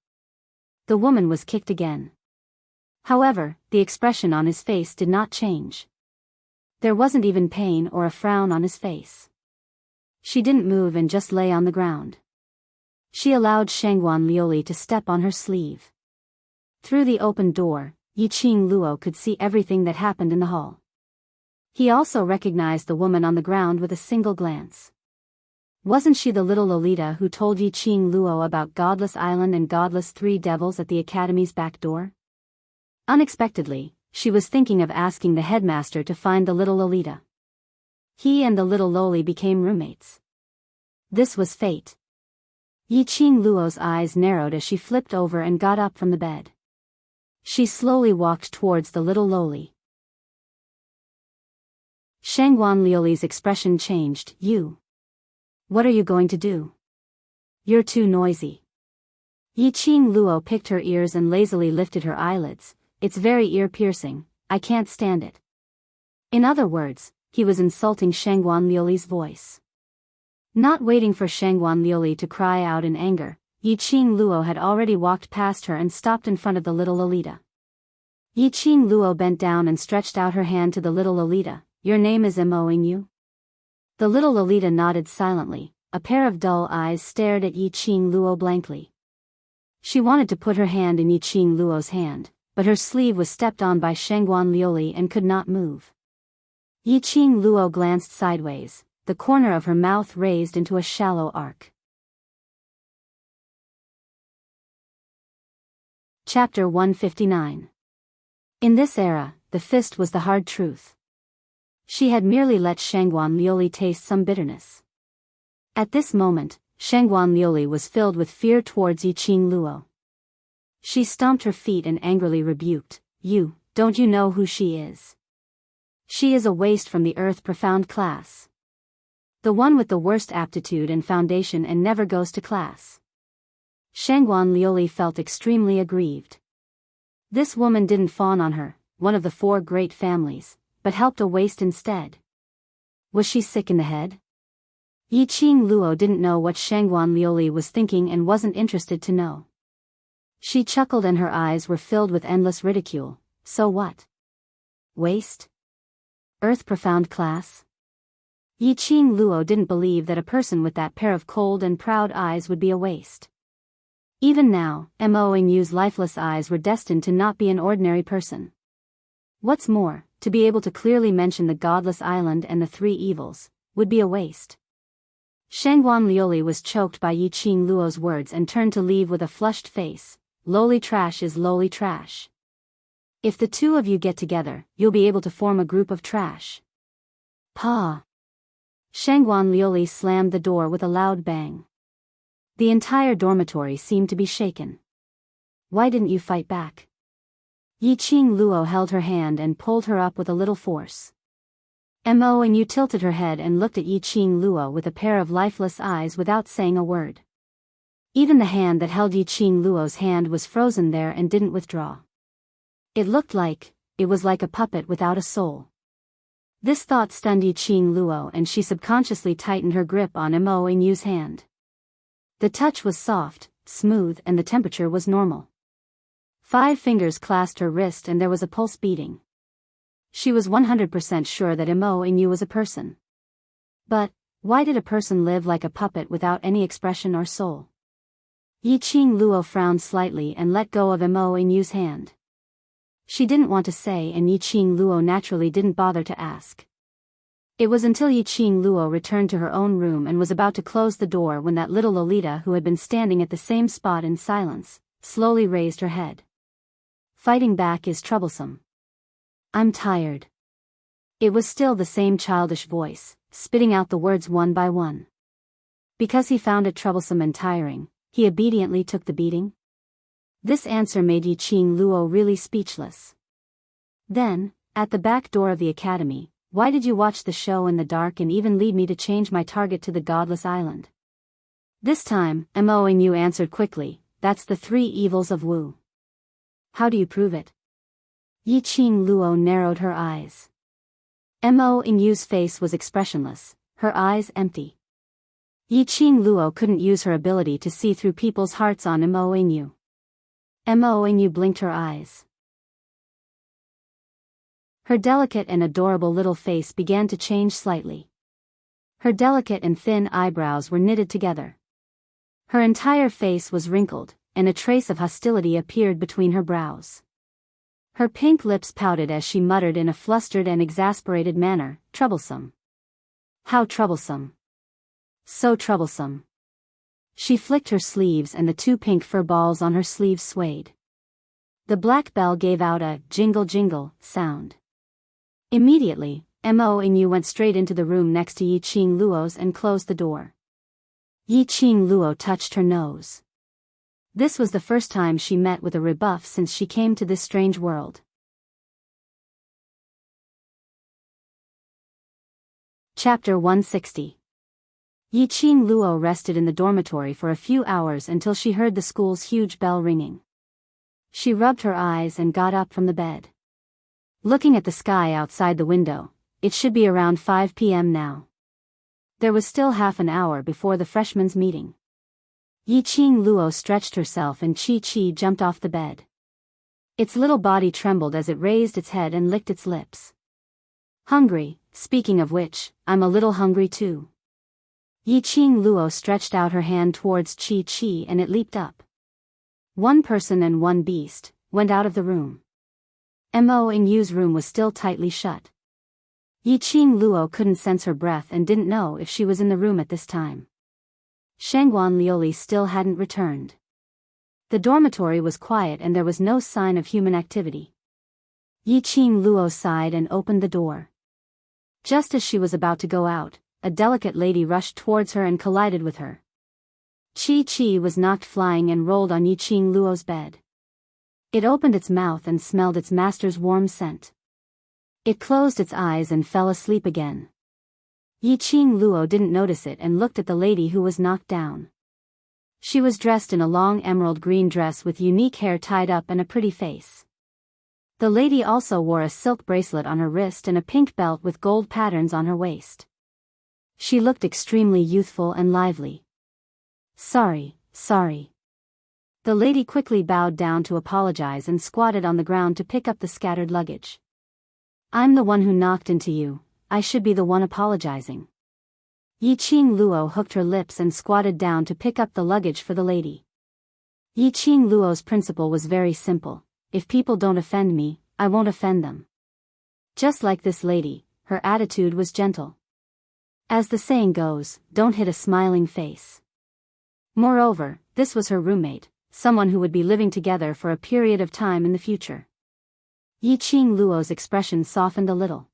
The woman was kicked again. However, the expression on his face did not change. There wasn't even pain or a frown on his face. She didn't move and just lay on the ground. She allowed Shangguan Liuli to step on her sleeve. Through the open door, Yiqing Luo could see everything that happened in the hall. He also recognized the woman on the ground with a single glance. Wasn't she the little Lolita who told Yiqing Luo about Godless Island and Godless Three Devils at the academy's back door? Unexpectedly, she was thinking of asking the headmaster to find the little Lolita. He and the little Loli became roommates. This was fate. Yiqing Luo's eyes narrowed as she flipped over and got up from the bed. She slowly walked towards the little Loli. Shangguan Liuli's expression changed. "You. What are you going to do? You're too noisy." Yiqing Luo picked her ears and lazily lifted her eyelids. "It's very ear-piercing, I can't stand it." In other words, he was insulting Shangguan Liuli's voice. Not waiting for Shangguan Liuli to cry out in anger, Yiqing Luo had already walked past her and stopped in front of the little Lolita. Yiqing Luo bent down and stretched out her hand to the little Lolita. "Your name is Moing you?" The little Lolita nodded silently. A pair of dull eyes stared at Yiqing Luo blankly. She wanted to put her hand in Yiqing Luo's hand, but her sleeve was stepped on by Shangguan Liuli and could not move. Yiqing Luo glanced sideways, the corner of her mouth raised into a shallow arc. Chapter 159. In this era, the fist was the hard truth. She had merely let Shangguan Liuli taste some bitterness. At this moment, Shangguan Liuli was filled with fear towards Yiqing Luo. She stomped her feet and angrily rebuked, Don't you know who she is? She is a waste from the earth profound class. The one with the worst aptitude and foundation and never goes to class. Shangguan Liuli felt extremely aggrieved. This woman didn't fawn on her, one of the 4 great families, but helped a waste instead. Was she sick in the head? Yiqing Luo didn't know what Shangguan Liuli was thinking and wasn't interested to know. She chuckled and her eyes were filled with endless ridicule. So what? Waste? Earth profound class? Yiqing Luo didn't believe that a person with that pair of cold and proud eyes would be a waste. Even now, Mo Yu's lifeless eyes were destined to not be an ordinary person. What's more, to be able to clearly mention the godless island and the 3 evils, would be a waste. Shangguan Liuli was choked by Yiqing Luo's words and turned to leave with a flushed face. Lowly trash is lowly trash. If the 2 of you get together, you'll be able to form a group of trash. Pa! Shangguan Liuli slammed the door with a loud bang. The entire dormitory seemed to be shaken. Why didn't you fight back? Yiqing Luo held her hand and pulled her up with a little force. Mo Yu tilted her head and looked at Yiqing Luo with a pair of lifeless eyes without saying a word. Even the hand that held Yiqing Luo's hand was frozen there and didn't withdraw. It was like a puppet without a soul. This thought stunned Yiqing Luo and she subconsciously tightened her grip on Mo Yu's hand. The touch was soft, smooth and the temperature was normal. 5 fingers clasped her wrist and there was a pulse beating. She was 100% sure that Mo Yu was a person. But, why did a person live like a puppet without any expression or soul? Yiqing Luo frowned slightly and let go of Mo Yu's hand. She didn't want to say and Yiqing Luo naturally didn't bother to ask. It was until Yiqing Luo returned to her own room and was about to close the door when that little Lolita who had been standing at the same spot in silence, slowly raised her head. Fighting back is troublesome. I'm tired. It was still the same childish voice, spitting out the words one by one. Because he found it troublesome and tiring, he obediently took the beating? This answer made Yiqing Luo really speechless. Then, at the back door of the academy, why did you watch the show in the dark and even lead me to change my target to the godless island? This time, Mo Yu answered quickly, that's the 3 evils of Wu. How do you prove it? Yiqing Luo narrowed her eyes. Mo Yu's face was expressionless, her eyes empty. Yiqing Luo couldn't use her ability to see through people's hearts on Mo Yu. Mo Yu blinked her eyes. Her delicate and adorable little face began to change slightly. Her delicate and thin eyebrows were knitted together. Her entire face was wrinkled, and a trace of hostility appeared between her brows. Her pink lips pouted as she muttered in a flustered and exasperated manner, troublesome. How troublesome. So troublesome. She flicked her sleeves and the 2 pink fur balls on her sleeves swayed. The black bell gave out a jingle jingle sound. Immediately, Mo Yu went straight into the room next to Yiqing Luo's and closed the door. Yiqing Luo touched her nose. This was the first time she met with a rebuff since she came to this strange world. Chapter 160. Yiqing Luo rested in the dormitory for a few hours until she heard the school's huge bell ringing. She rubbed her eyes and got up from the bed. Looking at the sky outside the window, it should be around 5 p.m. now. There was still half an hour before the freshmen's meeting. Yiqing Luo stretched herself and Chi jumped off the bed. Its little body trembled as it raised its head and licked its lips. Hungry, speaking of which, I'm a little hungry too. Yiqing Luo stretched out her hand towards Chi and it leaped up. 1 person and 1 beast went out of the room. Mo Yu's room was still tightly shut. Yiqing Luo couldn't sense her breath and didn't know if she was in the room at this time. Shangguan Liuli still hadn't returned. The dormitory was quiet and there was no sign of human activity. Yiqing Luo sighed and opened the door. Just as she was about to go out, a delicate lady rushed towards her and collided with her. Chi was knocked flying and rolled on Yiqing Luo's bed. It opened its mouth and smelled its master's warm scent. It closed its eyes and fell asleep again. Yi Qing Luo didn't notice it and looked at the lady who was knocked down. She was dressed in a long emerald green dress with unique hair tied up and a pretty face. The lady also wore a silk bracelet on her wrist and a pink belt with gold patterns on her waist. She looked extremely youthful and lively. Sorry. The lady quickly bowed down to apologize and squatted on the ground to pick up the scattered luggage. I'm the one who knocked into you, I should be the one apologizing. Yi Qing Luo hooked her lips and squatted down to pick up the luggage for the lady. Yi Qing Luo's principle was very simple: if people don't offend me, I won't offend them. Just like this lady, her attitude was gentle. As the saying goes, don't hit a smiling face. Moreover, this was her roommate, someone who would be living together for a period of time in the future. Yi Qing Luo's expression softened a little.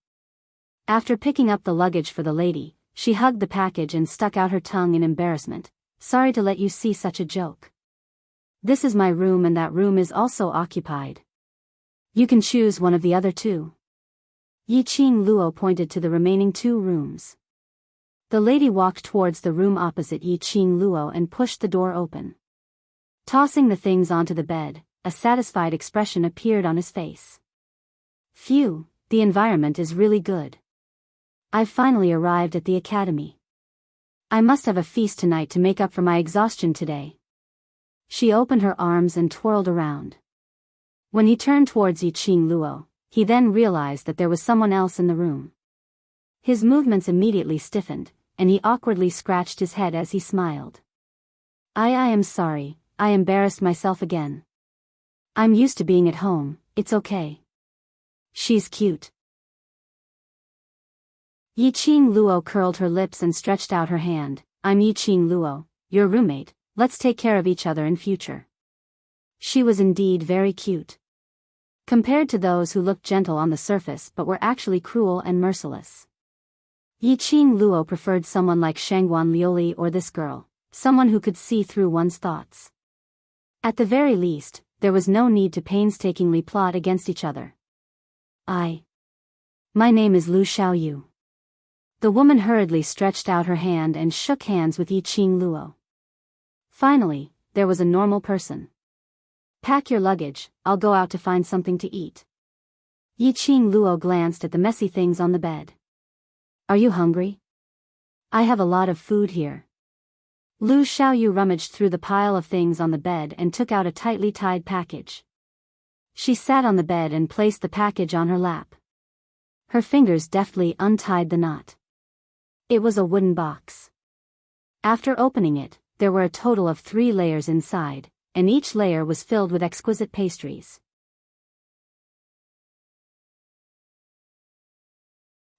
After picking up the luggage for the lady, she hugged the package and stuck out her tongue in embarrassment. Sorry to let you see such a joke. This is my room and that room is also occupied. You can choose one of the other two. Yi Qing Luo pointed to the remaining 2 rooms. The lady walked towards the room opposite Yi Qing Luo and pushed the door open. Tossing the things onto the bed, a satisfied expression appeared on his face. Phew, the environment is really good. I've finally arrived at the academy. I must have a feast tonight to make up for my exhaustion today. She opened her arms and twirled around. When he turned towards Yi Qing Luo, he then realized that there was someone else in the room. His movements immediately stiffened, and he awkwardly scratched his head as he smiled. I am sorry, I embarrassed myself again. I'm used to being at home, it's okay. She's cute. Yi Qing Luo curled her lips and stretched out her hand. I'm Yi Qing Luo, your roommate, let's take care of each other in future. She was indeed very cute. Compared to those who looked gentle on the surface but were actually cruel and merciless. Yi Qing Luo preferred someone like Shangguan Liuli or this girl, someone who could see through one's thoughts. At the very least, there was no need to painstakingly plot against each other. My name is Lu Xiaoyu. The woman hurriedly stretched out her hand and shook hands with Yi Qing Luo. Finally, there was a normal person. Pack your luggage, I'll go out to find something to eat. Yi Qing Luo glanced at the messy things on the bed. Are you hungry? I have a lot of food here. Lu Xiaoyu rummaged through the pile of things on the bed and took out a tightly tied package. She sat on the bed and placed the package on her lap. Her fingers deftly untied the knot. It was a wooden box. After opening it, there were a total of 3 layers inside, and each layer was filled with exquisite pastries.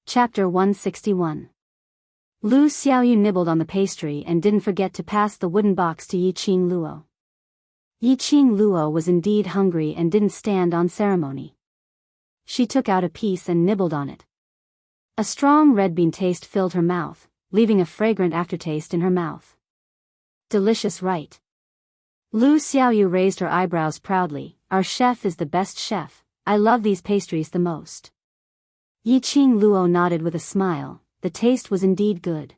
Chapter 161. Lu Xiaoyu nibbled on the pastry and didn't forget to pass the wooden box to Yi Qing Luo. Yi Qing Luo was indeed hungry and didn't stand on ceremony. She took out a piece and nibbled on it. A strong red bean taste filled her mouth, leaving a fragrant aftertaste in her mouth. Delicious, right? Lu Xiaoyu raised her eyebrows proudly. Our chef is the best chef, I love these pastries the most. Yi Qing Luo nodded with a smile, the taste was indeed good.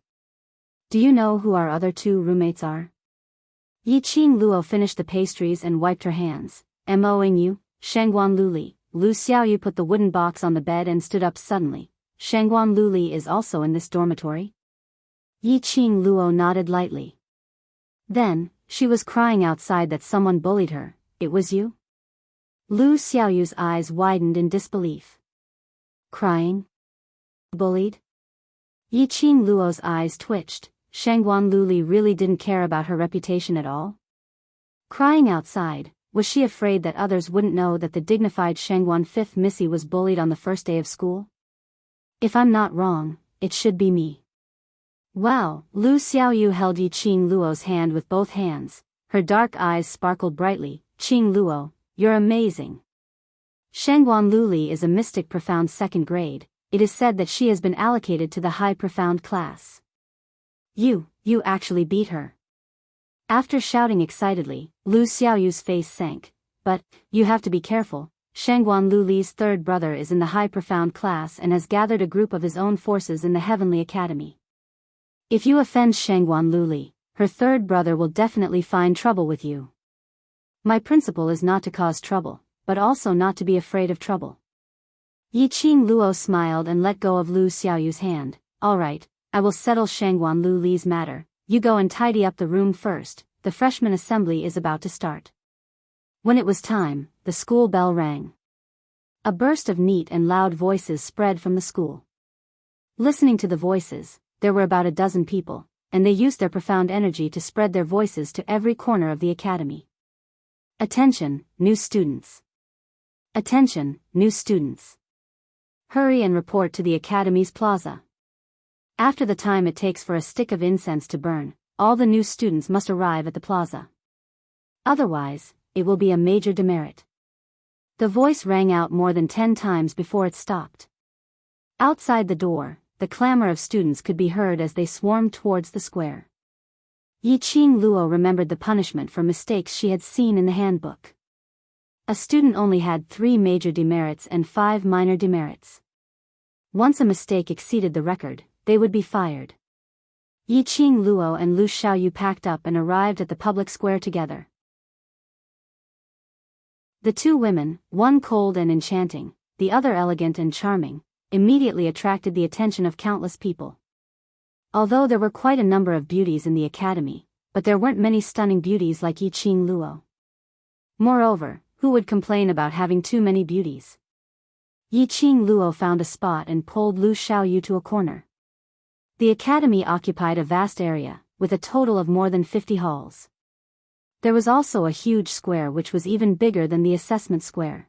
Do you know who our other 2 roommates are? Yi Qing Luo finished the pastries and wiped her hands. Mou, Shangguan Luli. Lu Xiaoyu put the wooden box on the bed and stood up suddenly. Shangguan Luli is also in this dormitory? Yi Qing Luo nodded lightly. Then, she was crying outside that someone bullied her. It was you? Lu Xiaoyu's eyes widened in disbelief. Crying? Bullied? Yi Qing Luo's eyes twitched. Shangguan Luli really didn't care about her reputation at all? Crying outside, was she afraid that others wouldn't know that the dignified Shangguan 5th Missy was bullied on the first day of school? If I'm not wrong, it should be me. Wow, Lu Xiaoyu held Yi Qing Luo's hand with both hands. Her dark eyes sparkled brightly. Qing Luo, you're amazing. Shangguan Luli is a mystic profound 2nd grade. It is said that she has been allocated to the high profound class. You actually beat her. After shouting excitedly, Lu Xiaoyu's face sank. But, you have to be careful, Shangguan Luli's 3rd brother is in the high profound class and has gathered a group of his own forces in the Heavenly Academy. If you offend Shangguan Luli, her third brother will definitely find trouble with you. My principle is not to cause trouble, but also not to be afraid of trouble. Yiqing Luo smiled and let go of Lu Xiaoyu's hand. All right, I will settle Shangguan Luli's matter. You go and tidy up the room first, the freshman assembly is about to start. When it was time, the school bell rang. A burst of neat and loud voices spread from the school. Listening to the voices, there were about a dozen people, and they used their profound energy to spread their voices to every corner of the academy. Attention, new students. Attention, new students. Hurry and report to the academy's plaza. After the time it takes for a stick of incense to burn, all the new students must arrive at the plaza. Otherwise, it will be a major demerit. The voice rang out more than 10 times before it stopped. Outside the door, the clamor of students could be heard as they swarmed towards the square. Yiqing Luo remembered the punishment for mistakes she had seen in the handbook. A student only had 3 major demerits and 5 minor demerits. Once a mistake exceeded the record, they would be fired. Yiqing Luo and Lu Xiaoyu packed up and arrived at the public square together. The 2 women, one cold and enchanting, the other elegant and charming, immediately attracted the attention of countless people. Although there were quite a number of beauties in the academy, but there weren't many stunning beauties like Yiqing Luo. Moreover, who would complain about having too many beauties? Yiqing Luo found a spot and pulled Lu Xiaoyu to a corner. The academy occupied a vast area, with a total of more than 50 halls. There was also a huge square which was even bigger than the assessment square.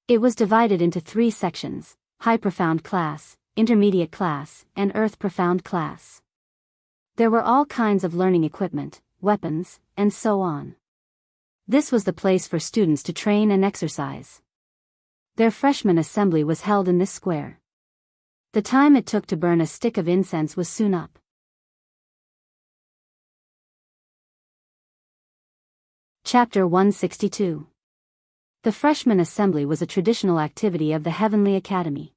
It was divided into 3 sections: High Profound Class, Intermediate Class, and Earth Profound Class. There were all kinds of learning equipment, weapons, and so on. This was the place for students to train and exercise. Their freshman assembly was held in this square. The time it took to burn a stick of incense was soon up. Chapter 162. The freshman assembly was a traditional activity of the Heavenly Academy.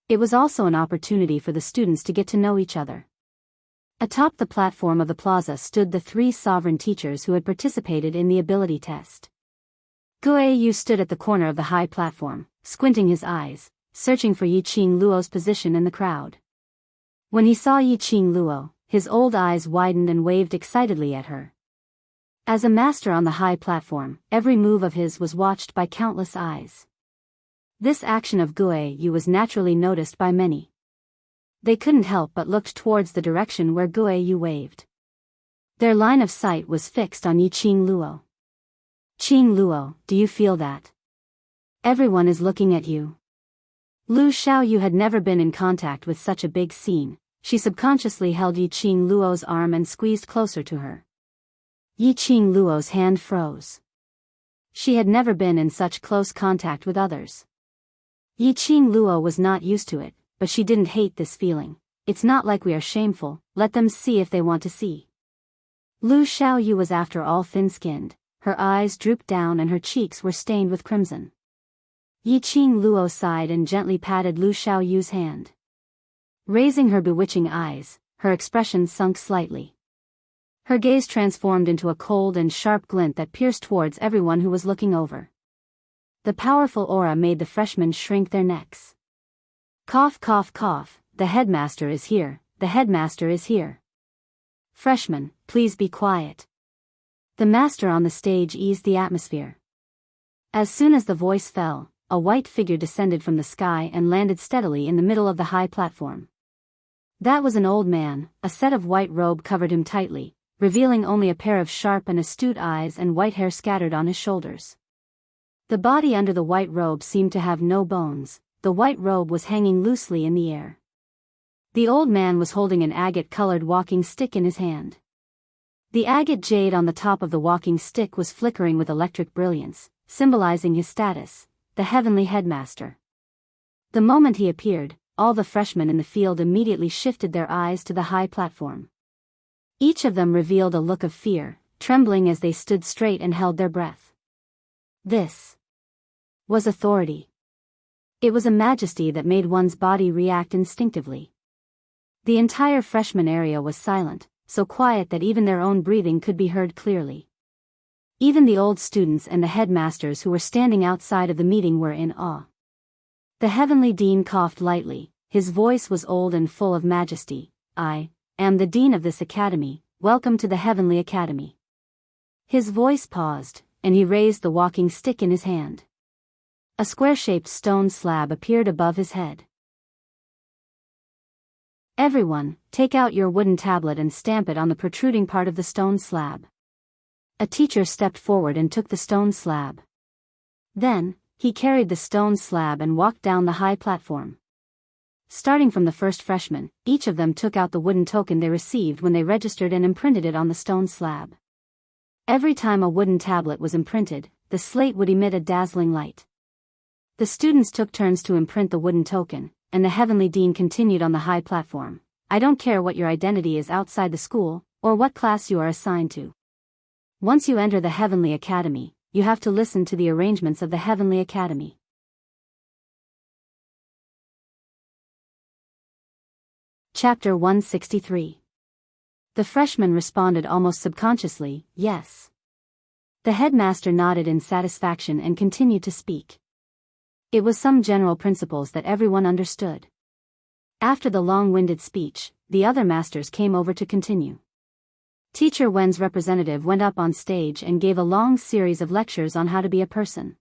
It was also an opportunity for the students to get to know each other. Atop the platform of the plaza stood the 3 sovereign teachers who had participated in the ability test. Guiyu stood at the corner of the high platform, squinting his eyes, searching for Yiqing Luo's position in the crowd. When he saw Yiqing Luo, his old eyes widened and waved excitedly at her. As a master on the high platform, every move of his was watched by countless eyes. This action of Guiyu was naturally noticed by many. They couldn't help but looked towards the direction where Guiyu waved. Their line of sight was fixed on Yiqing Luo. Qing Luo, do you feel that? Everyone is looking at you. Lu Xiaoyu had never been in contact with such a big scene. She subconsciously held Yiqing Luo's arm and squeezed closer to her. Yiqing Luo's hand froze. She had never been in such close contact with others. Yiqing Luo was not used to it, but she didn't hate this feeling. It's not like we are shameful, let them see if they want to see. Lu Xiaoyu was after all thin-skinned, her eyes drooped down and her cheeks were stained with crimson. Yiqing Luo sighed and gently patted Lu Xiaoyu's hand. Raising her bewitching eyes, her expression sunk slightly. Her gaze transformed into a cold and sharp glint that pierced towards everyone who was looking over. The powerful aura made the freshmen shrink their necks. Cough, cough, cough, the headmaster is here, the headmaster is here. Freshmen, please be quiet. The master on the stage eased the atmosphere. As soon as the voice fell, a white figure descended from the sky and landed steadily in the middle of the high platform. That was an old man. A set of white robe covered him tightly, revealing only a pair of sharp and astute eyes and white hair scattered on his shoulders. The body under the white robe seemed to have no bones. The white robe was hanging loosely in the air. The old man was holding an agate-colored walking stick in his hand. The agate jade on the top of the walking stick was flickering with electric brilliance, symbolizing his status, the heavenly headmaster. The moment he appeared, all the freshmen in the field immediately shifted their eyes to the high platform. Each of them revealed a look of fear, trembling as they stood straight and held their breath. This was authority. It was a majesty that made one's body react instinctively. The entire freshman area was silent, so quiet that even their own breathing could be heard clearly. Even the old students and the headmasters who were standing outside of the meeting were in awe. The heavenly dean coughed lightly, his voice was old and full of majesty. "I am the dean of this academy, welcome to the heavenly academy." His voice paused, and he raised the walking stick in his hand. A square-shaped stone slab appeared above his head. "Everyone, take out your wooden tablet and stamp it on the protruding part of the stone slab." A teacher stepped forward and took the stone slab. Then, he carried the stone slab and walked down the high platform. Starting from the first freshman, each of them took out the wooden token they received when they registered and imprinted it on the stone slab. Every time a wooden tablet was imprinted, the slate would emit a dazzling light. The students took turns to imprint the wooden token, and the heavenly dean continued on the high platform. "I don't care what your identity is outside the school, or what class you are assigned to. Once you enter the Heavenly Academy, you have to listen to the arrangements of the Heavenly Academy." Chapter 163. The freshman responded almost subconsciously, "Yes." The headmaster nodded in satisfaction and continued to speak. It was some general principles that everyone understood. After the long-winded speech, the other masters came over to continue. Teacher Wen's representative went up on stage and gave a long series of lectures on how to be a person.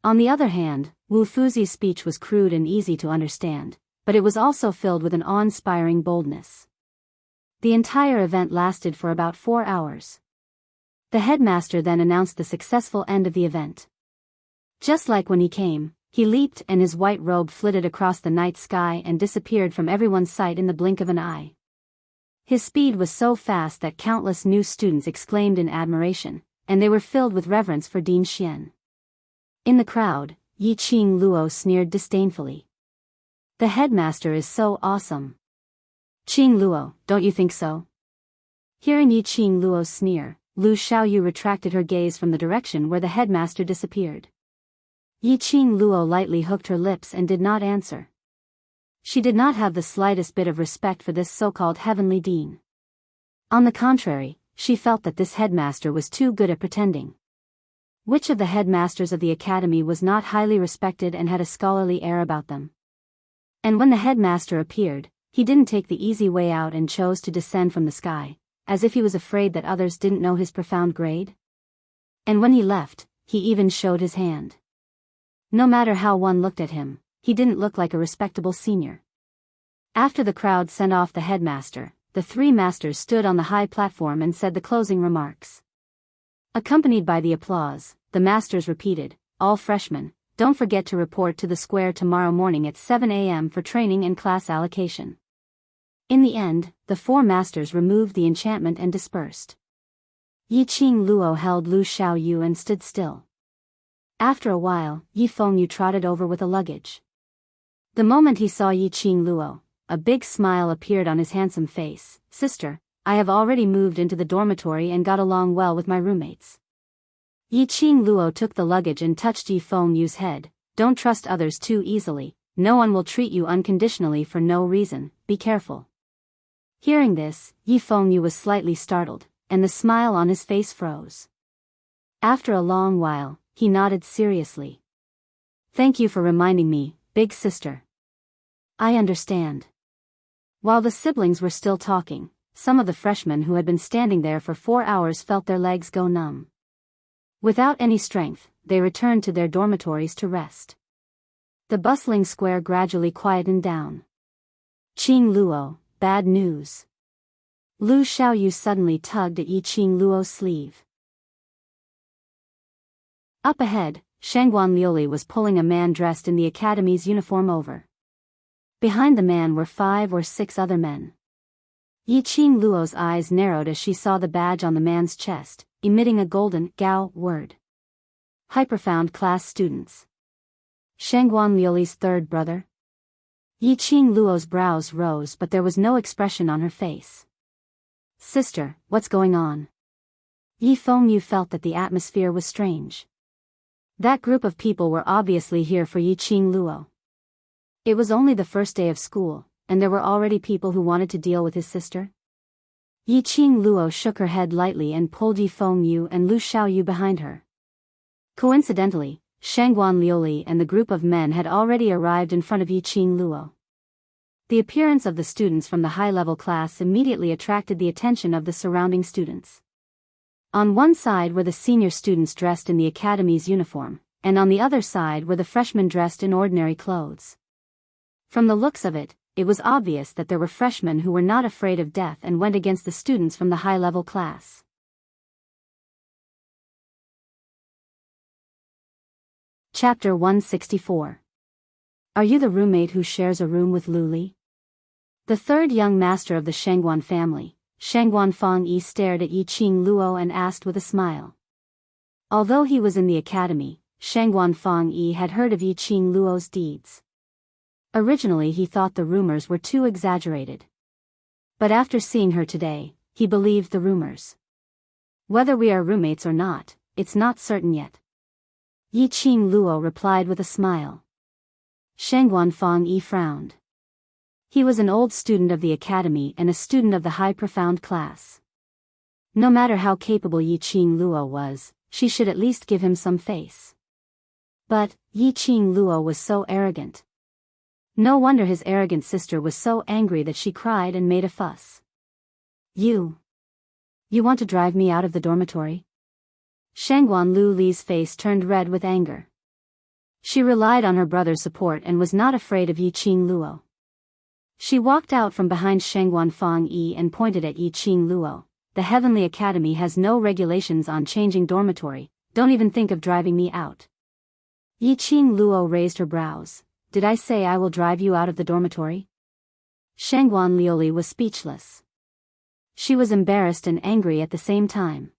On the other hand, Wu Fuzi's speech was crude and easy to understand, but it was also filled with an awe-inspiring boldness. The entire event lasted for about 4 hours. The headmaster then announced the successful end of the event. Just like when he came, he leaped and his white robe flitted across the night sky and disappeared from everyone's sight in the blink of an eye. His speed was so fast that countless new students exclaimed in admiration, and they were filled with reverence for Dean Xian. In the crowd, Yi Qing Luo sneered disdainfully. "The headmaster is so awesome." "Qing Luo, don't you think so?" Hearing Yi Qing Luo's sneer, Lu Xiaoyu retracted her gaze from the direction where the headmaster disappeared. Yi Qing Luo lightly hooked her lips and did not answer. She did not have the slightest bit of respect for this so-called heavenly dean. On the contrary, she felt that this headmaster was too good at pretending. Which of the headmasters of the academy was not highly respected and had a scholarly air about them? And when the headmaster appeared, he didn't take the easy way out and chose to descend from the sky, as if he was afraid that others didn't know his profound grade. And when he left, he even showed his hand. No matter how one looked at him, he didn't look like a respectable senior. After the crowd sent off the headmaster, the 3 masters stood on the high platform and said the closing remarks. Accompanied by the applause, the masters repeated, "All freshmen, don't forget to report to the square tomorrow morning at 7 a.m. for training and class allocation." In the end, the 4 masters removed the enchantment and dispersed. Yi Qing Luo held Lu Xiaoyu and stood still. After a while, Yi Fengyu trotted over with a luggage. The moment he saw Yi Qing Luo, a big smile appeared on his handsome face. "Sister, I have already moved into the dormitory and got along well with my roommates." Yi Qing Luo took the luggage and touched Yi Fengyu's head. "Don't trust others too easily, no one will treat you unconditionally for no reason, be careful." Hearing this, Yi Fengyu was slightly startled, and the smile on his face froze. After a long while, he nodded seriously. "Thank you for reminding me, big sister. I understand." While the siblings were still talking, some of the freshmen who had been standing there for 4 hours felt their legs go numb. Without any strength, they returned to their dormitories to rest. The bustling square gradually quietened down. "Qing Luo, bad news." Lu Xiaoyu suddenly tugged at Yi Qing Luo's sleeve. Up ahead, Shangguan Liuli was pulling a man dressed in the academy's uniform over. Behind the man were 5 or 6 other men. Yi Qing Luo's eyes narrowed as she saw the badge on the man's chest, emitting a golden Gao word. Hyperfound class students. Shangguan Liuli's third brother? Yi Qing Luo's brows rose, but there was no expression on her face. "Sister, what's going on?" Yi Fengyu felt that the atmosphere was strange. That group of people were obviously here for Yi Qing Luo. It was only the first day of school, and there were already people who wanted to deal with his sister? Yiqing Luo shook her head lightly and pulled Yi Fengyu and Lu Xiaoyu behind her. Coincidentally, Shangguan Liuli and the group of men had already arrived in front of Yiqing Luo. The appearance of the students from the high-level class immediately attracted the attention of the surrounding students. On one side were the senior students dressed in the academy's uniform, and on the other side were the freshmen dressed in ordinary clothes. From the looks of it, it was obvious that there were freshmen who were not afraid of death and went against the students from the high-level class. Chapter 164. Are you the roommate who shares a room with Lu Li? The third young master of the Shangguan family, Shangguan Fengyi, stared at Yiqing Luo and asked with a smile. Although he was in the academy, Shangguan Fengyi had heard of Yiqing Luo's deeds. Originally he thought the rumors were too exaggerated. But after seeing her today, he believed the rumors. Whether we are roommates or not, it's not certain yet. Yiqing Luo replied with a smile. Shangguan Fengyi frowned. He was an old student of the academy and a student of the high profound class. No matter how capable Yiqing Luo was, she should at least give him some face. But Yiqing Luo was so arrogant. No wonder his arrogant sister was so angry that she cried and made a fuss. You want to drive me out of the dormitory? Shangguan Lu Li's face turned red with anger. She relied on her brother's support and was not afraid of Yiqing Luo. She walked out from behind Shangguan Fengyi and pointed at Yiqing Luo. The Heavenly Academy has no regulations on changing dormitory, don't even think of driving me out. Yiqing Luo raised her brows. Did I say I will drive you out of the dormitory? Shangguan Liuli was speechless. She was embarrassed and angry at the same time.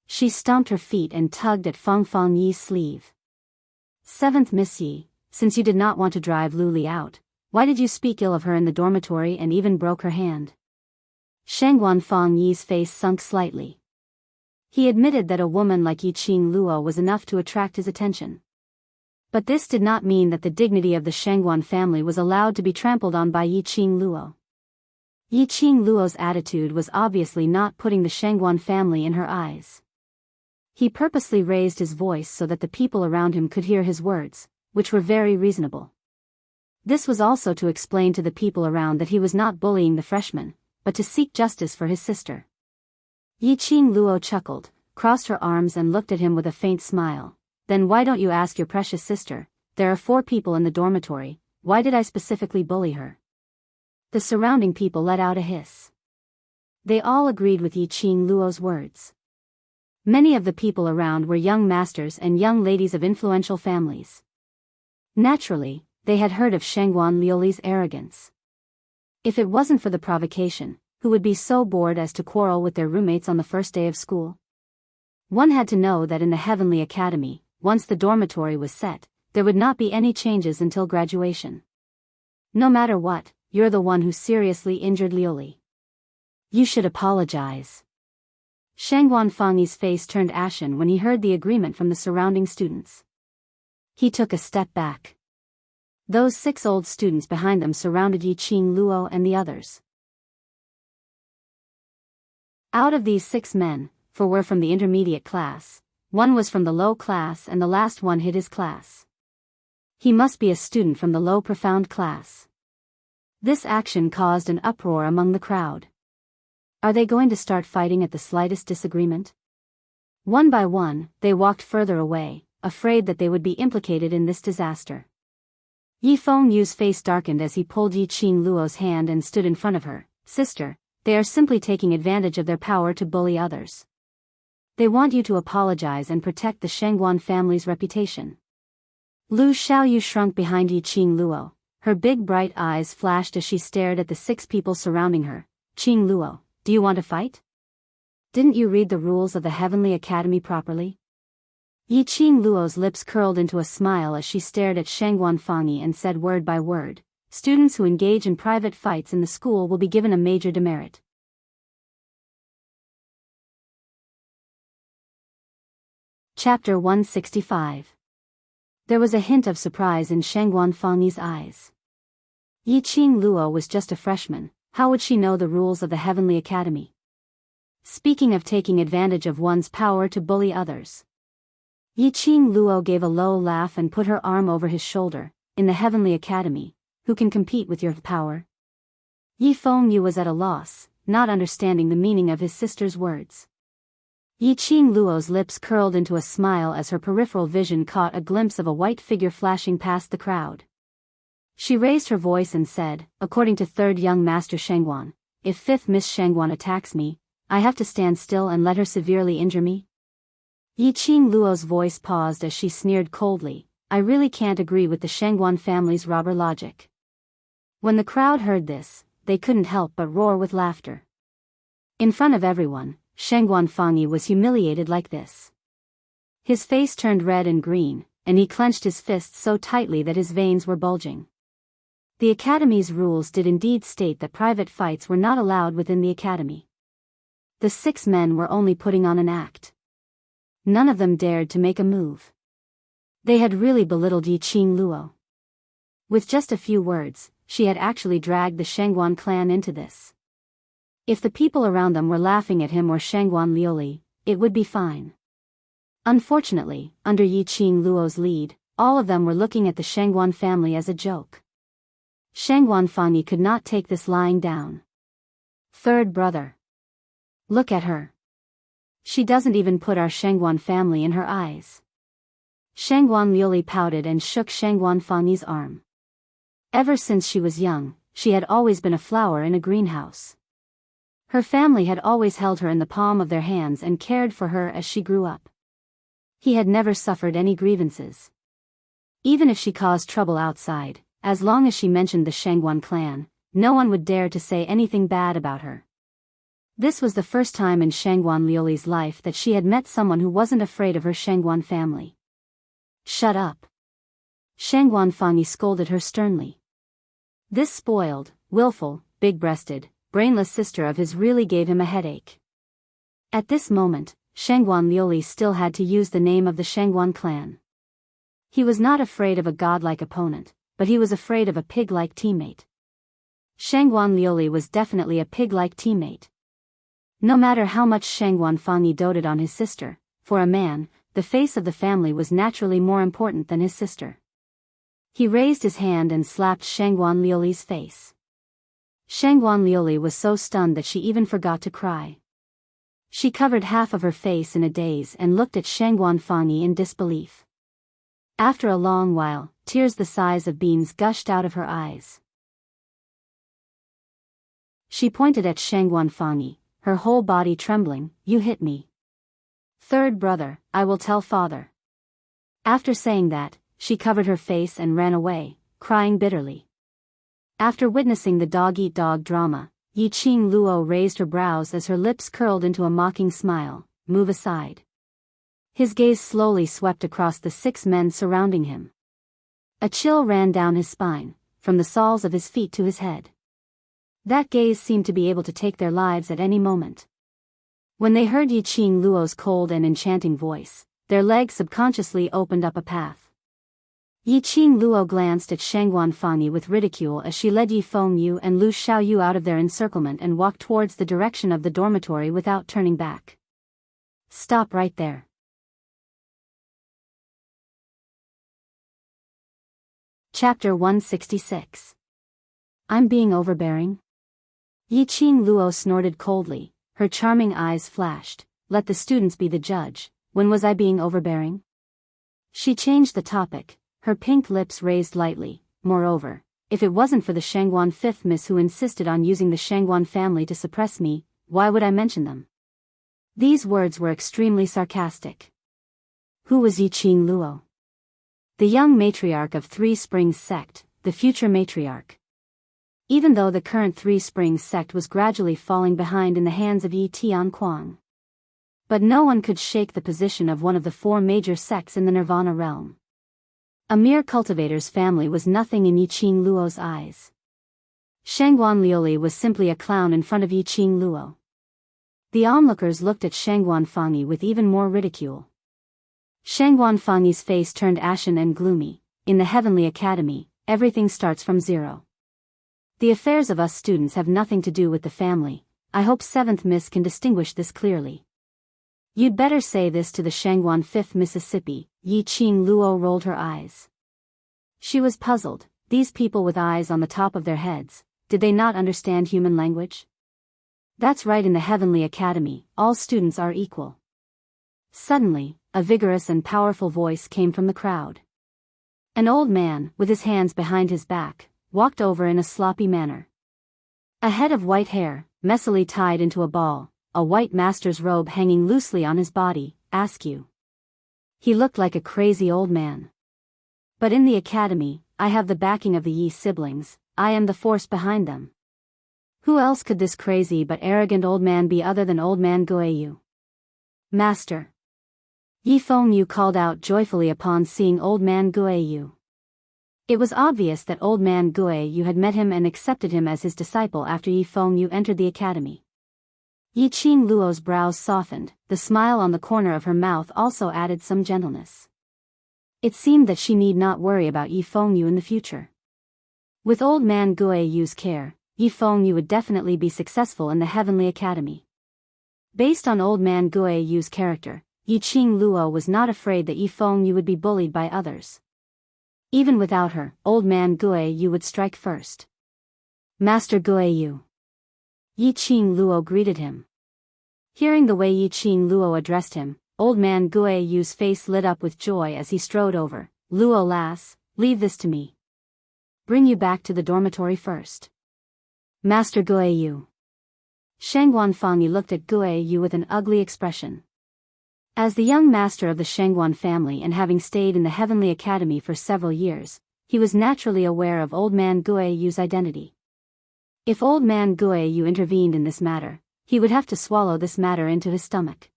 She stomped her feet and tugged at Fengyi's sleeve. Seventh Miss Yi, since you did not want to drive Lu Li out, why did you speak ill of her in the dormitory and even broke her hand? Shangguan Fengyi's face sunk slightly. He admitted that a woman like Yiqing Luo was enough to attract his attention. But this did not mean that the dignity of the Shangguan family was allowed to be trampled on by Yiqing Luo. Yiqing Luo's attitude was obviously not putting the Shangguan family in her eyes. He purposely raised his voice so that the people around him could hear his words, which were very reasonable. This was also to explain to the people around that he was not bullying the freshmen, but to seek justice for his sister. Yiqing Luo chuckled, crossed her arms and looked at him with a faint smile. Then why don't you ask your precious sister? There are 4 people in the dormitory, why did I specifically bully her? The surrounding people let out a hiss. They all agreed with Yiqing Luo's words. Many of the people around were young masters and young ladies of influential families. Naturally, they had heard of Shangguan Liuli's arrogance. If it wasn't for the provocation, who would be so bored as to quarrel with their roommates on the first day of school? One had to know that in the Heavenly Academy, once the dormitory was set, there would not be any changes until graduation. No matter what, you're the one who seriously injured Liuli. You should apologize. Shangguan Fengyi's face turned ashen when he heard the agreement from the surrounding students. He took a step back. Those 6 old students behind them surrounded Yiqing Luo and the others. Out of these 6 men, 4 were from the intermediate class, 1 was from the low class and the last one hid his class. He must be a student from the low profound class. This action caused an uproar among the crowd. Are they going to start fighting at the slightest disagreement? One by one, they walked further away, afraid that they would be implicated in this disaster. Yi Fengyu's face darkened as he pulled Yiqing Luo's hand and stood in front of her. Sister, they are simply taking advantage of their power to bully others. They want you to apologize and protect the Shangguan family's reputation. Lu Xiaoyu shrunk behind Yiqing Luo. Her big bright eyes flashed as she stared at the 6 people surrounding her. Qing Luo, do you want to fight? Didn't you read the rules of the Heavenly Academy properly? Yiqing Luo's lips curled into a smile as she stared at Shangguan Fengyi and said word by word, students who engage in private fights in the school will be given a major demerit. Chapter 165. There was a hint of surprise in Shangguan Fengyi's eyes. Yi Qing Luo was just a freshman. How would she know the rules of the Heavenly Academy? Speaking of taking advantage of one's power to bully others. Yi Qing Luo gave a low laugh and put her arm over his shoulder. In the Heavenly Academy, who can compete with your power? Yi Fengyu was at a loss, not understanding the meaning of his sister's words. Yi Qing Luo's lips curled into a smile as her peripheral vision caught a glimpse of a white figure flashing past the crowd. She raised her voice and said, according to 3rd Young Master Shangguan, if 5th Miss Shangguan attacks me, I have to stand still and let her severely injure me? Yi Qing Luo's voice paused as she sneered coldly, I really can't agree with the Shangguan family's robber logic. When the crowd heard this, they couldn't help but roar with laughter. In front of everyone, Shangguan Fangyi was humiliated like this. His face turned red and green, and he clenched his fists so tightly that his veins were bulging. The Academy's rules did indeed state that private fights were not allowed within the Academy. The 6 men were only putting on an act. None of them dared to make a move. They had really belittled Yi Qing Luo. With just a few words, she had actually dragged the Shangguan clan into this. If the people around them were laughing at him or Shangguan Liuli, it would be fine. Unfortunately, under Yi Qing Luo's lead, all of them were looking at the Shangguan family as a joke. Shangguan Fangyi could not take this lying down. Third brother. Look at her. She doesn't even put our Shangguan family in her eyes. Shangguan Liuli pouted and shook Shangguan Fangyi's arm. Ever since she was young, she had always been a flower in a greenhouse. Her family had always held her in the palm of their hands and cared for her as she grew up. He had never suffered any grievances. Even if she caused trouble outside, as long as she mentioned the Shangguan clan, no one would dare to say anything bad about her. This was the first time in Shangguan Liuli's life that she had met someone who wasn't afraid of her Shangguan family. Shut up. Shangguan Fangyi scolded her sternly. This spoiled, willful, big-breasted, brainless sister of his really gave him a headache. At this moment, Shangguan Liuli still had to use the name of the Shangguan clan. He was not afraid of a godlike opponent, but he was afraid of a pig-like teammate. Shangguan Liuli was definitely a pig-like teammate. No matter how much Shangguan Fangyi doted on his sister, for a man, the face of the family was naturally more important than his sister. He raised his hand and slapped Shangguan Liuli's face. Shangguan Liuli was so stunned that she even forgot to cry. She covered half of her face in a daze and looked at Shangguan Fangyi in disbelief. After a long while, tears the size of beans gushed out of her eyes. She pointed at Shangguan Fangyi, her whole body trembling, "You hit me. Third brother, I will tell father." After saying that, she covered her face and ran away, crying bitterly. After witnessing the dog-eat-dog drama, Yi Qing Luo raised her brows as her lips curled into a mocking smile. "Move aside." His gaze slowly swept across the 6 men surrounding him. A chill ran down his spine, from the soles of his feet to his head. That gaze seemed to be able to take their lives at any moment. When they heard Yi Qing Luo's cold and enchanting voice, their legs subconsciously opened up a path. Yi Qing Luo glanced at Shangguan Fangyi with ridicule as she led Yi Fengyu and Lu Xiaoyu out of their encirclement and walked towards the direction of the dormitory without turning back. "Stop right there." Chapter 166. I'm being overbearing? Yi Qing Luo snorted coldly, her charming eyes flashed. "Let the students be the judge. When was I being overbearing?" She changed the topic, her pink lips raised lightly. "Moreover, if it wasn't for the Shangguan 5th Miss who insisted on using the Shangguan family to suppress me, why would I mention them?" These words were extremely sarcastic. Who was Yi Qing Luo? The young matriarch of Three Springs sect, the future matriarch. Even though the current Three Springs sect was gradually falling behind in the hands of Yi Tianquang. But no one could shake the position of one of the 4 major sects in the Nirvana realm. A mere cultivator's family was nothing in Yi Qing Luo's eyes. Shangguan Liuli was simply a clown in front of Yi Qing Luo. The onlookers looked at Shangguan Fangyi with even more ridicule. Shangguan Fangyi's face turned ashen and gloomy. In the Heavenly Academy, everything starts from zero. The affairs of us students have nothing to do with the family. I hope 7th Miss can distinguish this clearly. You'd better say this to the Shangguan 5th Mississippi. Yi Qing Luo rolled her eyes. She was puzzled. These people with eyes on the top of their heads, did they not understand human language? That's right, in the Heavenly Academy, all students are equal. Suddenly, a vigorous and powerful voice came from the crowd. An old man, with his hands behind his back, walked over in a sloppy manner. A head of white hair, messily tied into a ball, a white master's robe hanging loosely on his body, askew. He looked like a crazy old man. But in the academy, I have the backing of the Yi siblings. I am the force behind them. Who else could this crazy but arrogant old man be other than Old Man Guiyu? Master. Yi Fengyu called out joyfully upon seeing Old Man Guiyu. It was obvious that Old Man Guiyu had met him and accepted him as his disciple after Yi Fengyu entered the academy. Yi Qing Luo's brows softened, the smile on the corner of her mouth also added some gentleness. It seemed that she need not worry about Yi Fengyu in the future. With Old Man Guiyu's care, Yi Fengyu would definitely be successful in the Heavenly Academy. Based on Old Man Guiyu's character, Yi Qing Luo was not afraid that Yi Fengyu would be bullied by others. Even without her, Old Man Guiyu would strike first. Master Guiyu. Yi Qing Luo greeted him. Hearing the way Yi Qing Luo addressed him, Old Man Guiyu's face lit up with joy as he strode over. Luo lass, leave this to me. Bring you back to the dormitory first. Master Guiyu. Shangguan Fangyi looked at Guiyu with an ugly expression. As the young master of the Shangguan family and having stayed in the Heavenly Academy for several years, he was naturally aware of Old Man Guiyu's identity. If Old Man Guiyu intervened in this matter, he would have to swallow this matter into his stomach.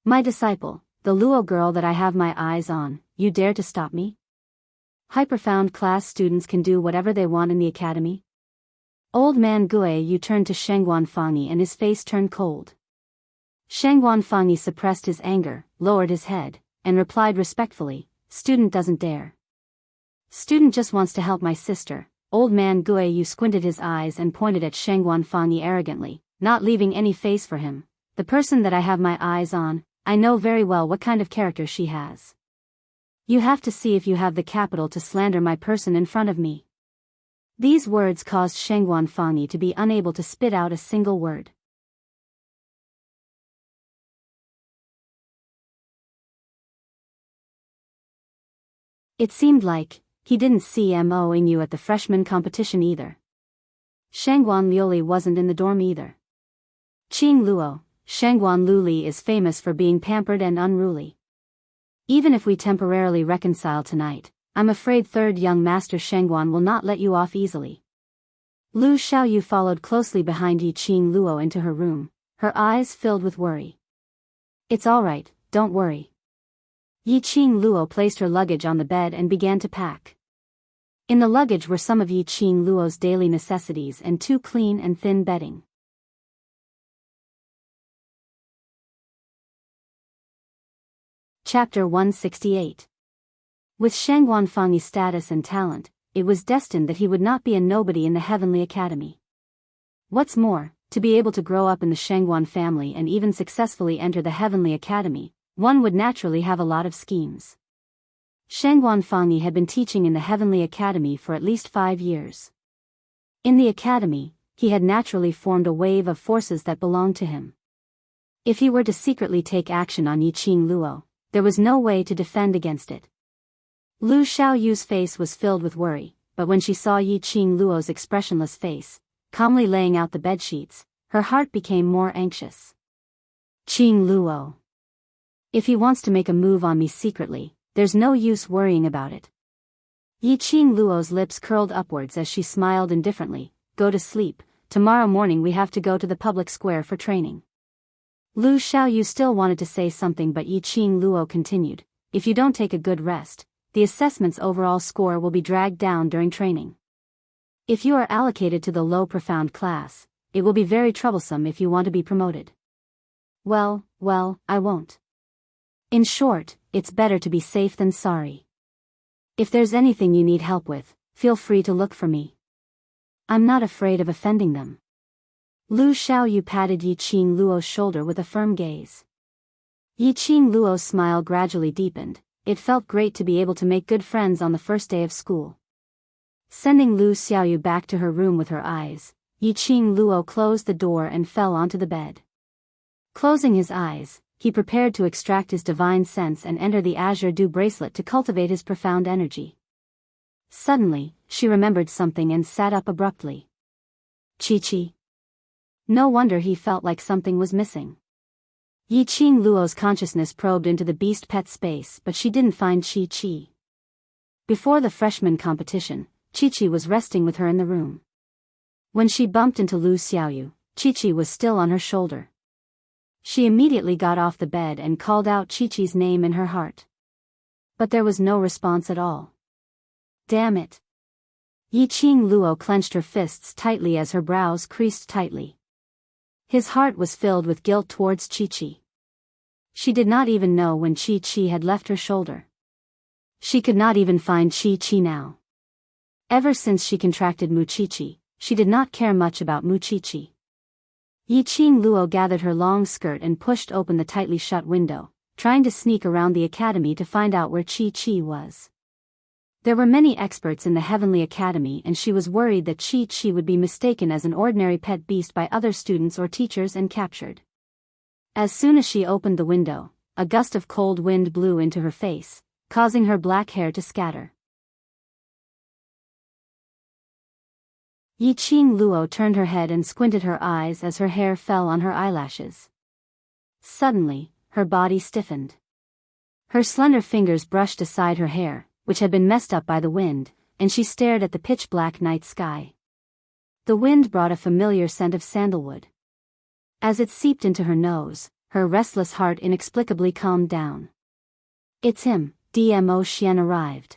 My disciple, the Luo girl that I have my eyes on, you dare to stop me? Hyperfound class students can do whatever they want in the academy? Old Man Guiyu turned to Shangguan Fangyi and his face turned cold. Shangguan Fangyi suppressed his anger, lowered his head, and replied respectfully, student doesn't dare. Student just wants to help my sister. Old Man Guiyu squinted his eyes and pointed at Shangguan Fangyi arrogantly, not leaving any face for him. The person that I have my eyes on, I know very well what kind of character she has. You have to see if you have the capital to slander my person in front of me. These words caused Shangguan Fangyi to be unable to spit out a single word. It seemed like he didn't see Mo Ing Yu at the freshman competition either. Shangguan Liuli wasn't in the dorm either. Qing Luo, Shangguan Luli is famous for being pampered and unruly. Even if we temporarily reconcile tonight, I'm afraid third young master Shangguan will not let you off easily. Lu Xiaoyu followed closely behind Yi Qing Luo into her room, her eyes filled with worry. It's all right, don't worry. Yi Qing Luo placed her luggage on the bed and began to pack. In the luggage were some of Yi Qing Luo's daily necessities and 2 clean and thin bedding. Chapter 168. With Shangguan Fangyi's status and talent, it was destined that he would not be a nobody in the Heavenly Academy. What's more, to be able to grow up in the Shangguan family and even successfully enter the Heavenly Academy, one would naturally have a lot of schemes. Shangguan Fangyi had been teaching in the Heavenly Academy for at least 5 years. In the academy, he had naturally formed a wave of forces that belonged to him. If he were to secretly take action on Yi Qing Luo, there was no way to defend against it. Lu Xiaoyu's face was filled with worry, but when she saw Yi Qing Luo's expressionless face, calmly laying out the bedsheets, her heart became more anxious. Qing Luo. If he wants to make a move on me secretly, there's no use worrying about it. Yi Qing Luo's lips curled upwards as she smiled indifferently. Go to sleep, tomorrow morning we have to go to the public square for training. Lu Xiaoyu still wanted to say something but Yi Qing Luo continued, if you don't take a good rest, the assessment's overall score will be dragged down during training. If you are allocated to the low profound class, it will be very troublesome if you want to be promoted. Well, I won't. In short, it's better to be safe than sorry. If there's anything you need help with, feel free to look for me. I'm not afraid of offending them. Lu Xiaoyu patted Yi Qing Luo's shoulder with a firm gaze. Yi Qing Luo's smile gradually deepened. It felt great to be able to make good friends on the first day of school. Sending Lu Xiaoyu back to her room with her eyes, Yi Qing Luo closed the door and fell onto the bed. Closing his eyes, he prepared to extract his divine sense and enter the Azure Dew bracelet to cultivate his profound energy. Suddenly, she remembered something and sat up abruptly. Chi-Chi. No wonder he felt like something was missing. Yi Qing Luo's consciousness probed into the beast pet space, but she didn't find Chi-Chi. Before the freshman competition, Chi-Chi was resting with her in the room. When she bumped into Lu Xiaoyu, Chi-Chi was still on her shoulder. She immediately got off the bed and called out Chi-Chi's name in her heart. But there was no response at all. Damn it. Yi Qing Luo clenched her fists tightly as her brows creased tightly. His heart was filled with guilt towards Chi-Chi. She did not even know when Chi-Chi had left her shoulder. She could not even find Chi-Chi now. Ever since she contracted Mu-Chi-Chi, she did not care much about Mu-Chi-Chi. Yi Qing Luo gathered her long skirt and pushed open the tightly shut window, trying to sneak around the academy to find out where Chi-Chi was. There were many experts in the Heavenly Academy and she was worried that Chi-Chi would be mistaken as an ordinary pet beast by other students or teachers and captured. As soon as she opened the window, a gust of cold wind blew into her face, causing her black hair to scatter. Yi Qing Luo turned her head and squinted her eyes as her hair fell on her eyelashes. Suddenly, her body stiffened. Her slender fingers brushed aside her hair, which had been messed up by the wind, and she stared at the pitch-black night sky. The wind brought a familiar scent of sandalwood. As it seeped into her nose, her restless heart inexplicably calmed down. It's him, Dmo Xian arrived.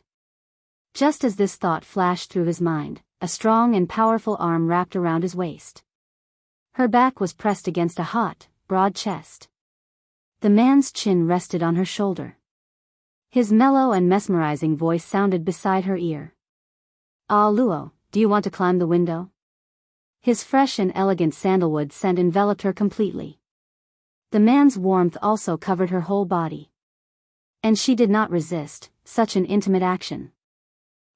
Just as this thought flashed through his mind, a strong and powerful arm wrapped around his waist. Her back was pressed against a hot, broad chest. The man's chin rested on her shoulder. His mellow and mesmerizing voice sounded beside her ear. Ah Luo, do you want to climb the window? His fresh and elegant sandalwood scent enveloped her completely. The man's warmth also covered her whole body. And she did not resist such an intimate action.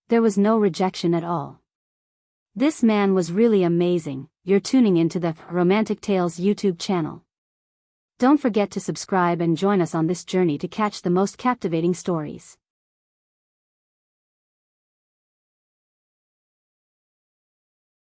There was no rejection at all. This man was really amazing. You're tuning into the Romantic Tales YouTube channel. Don't forget to subscribe and join us on this journey to catch the most captivating stories.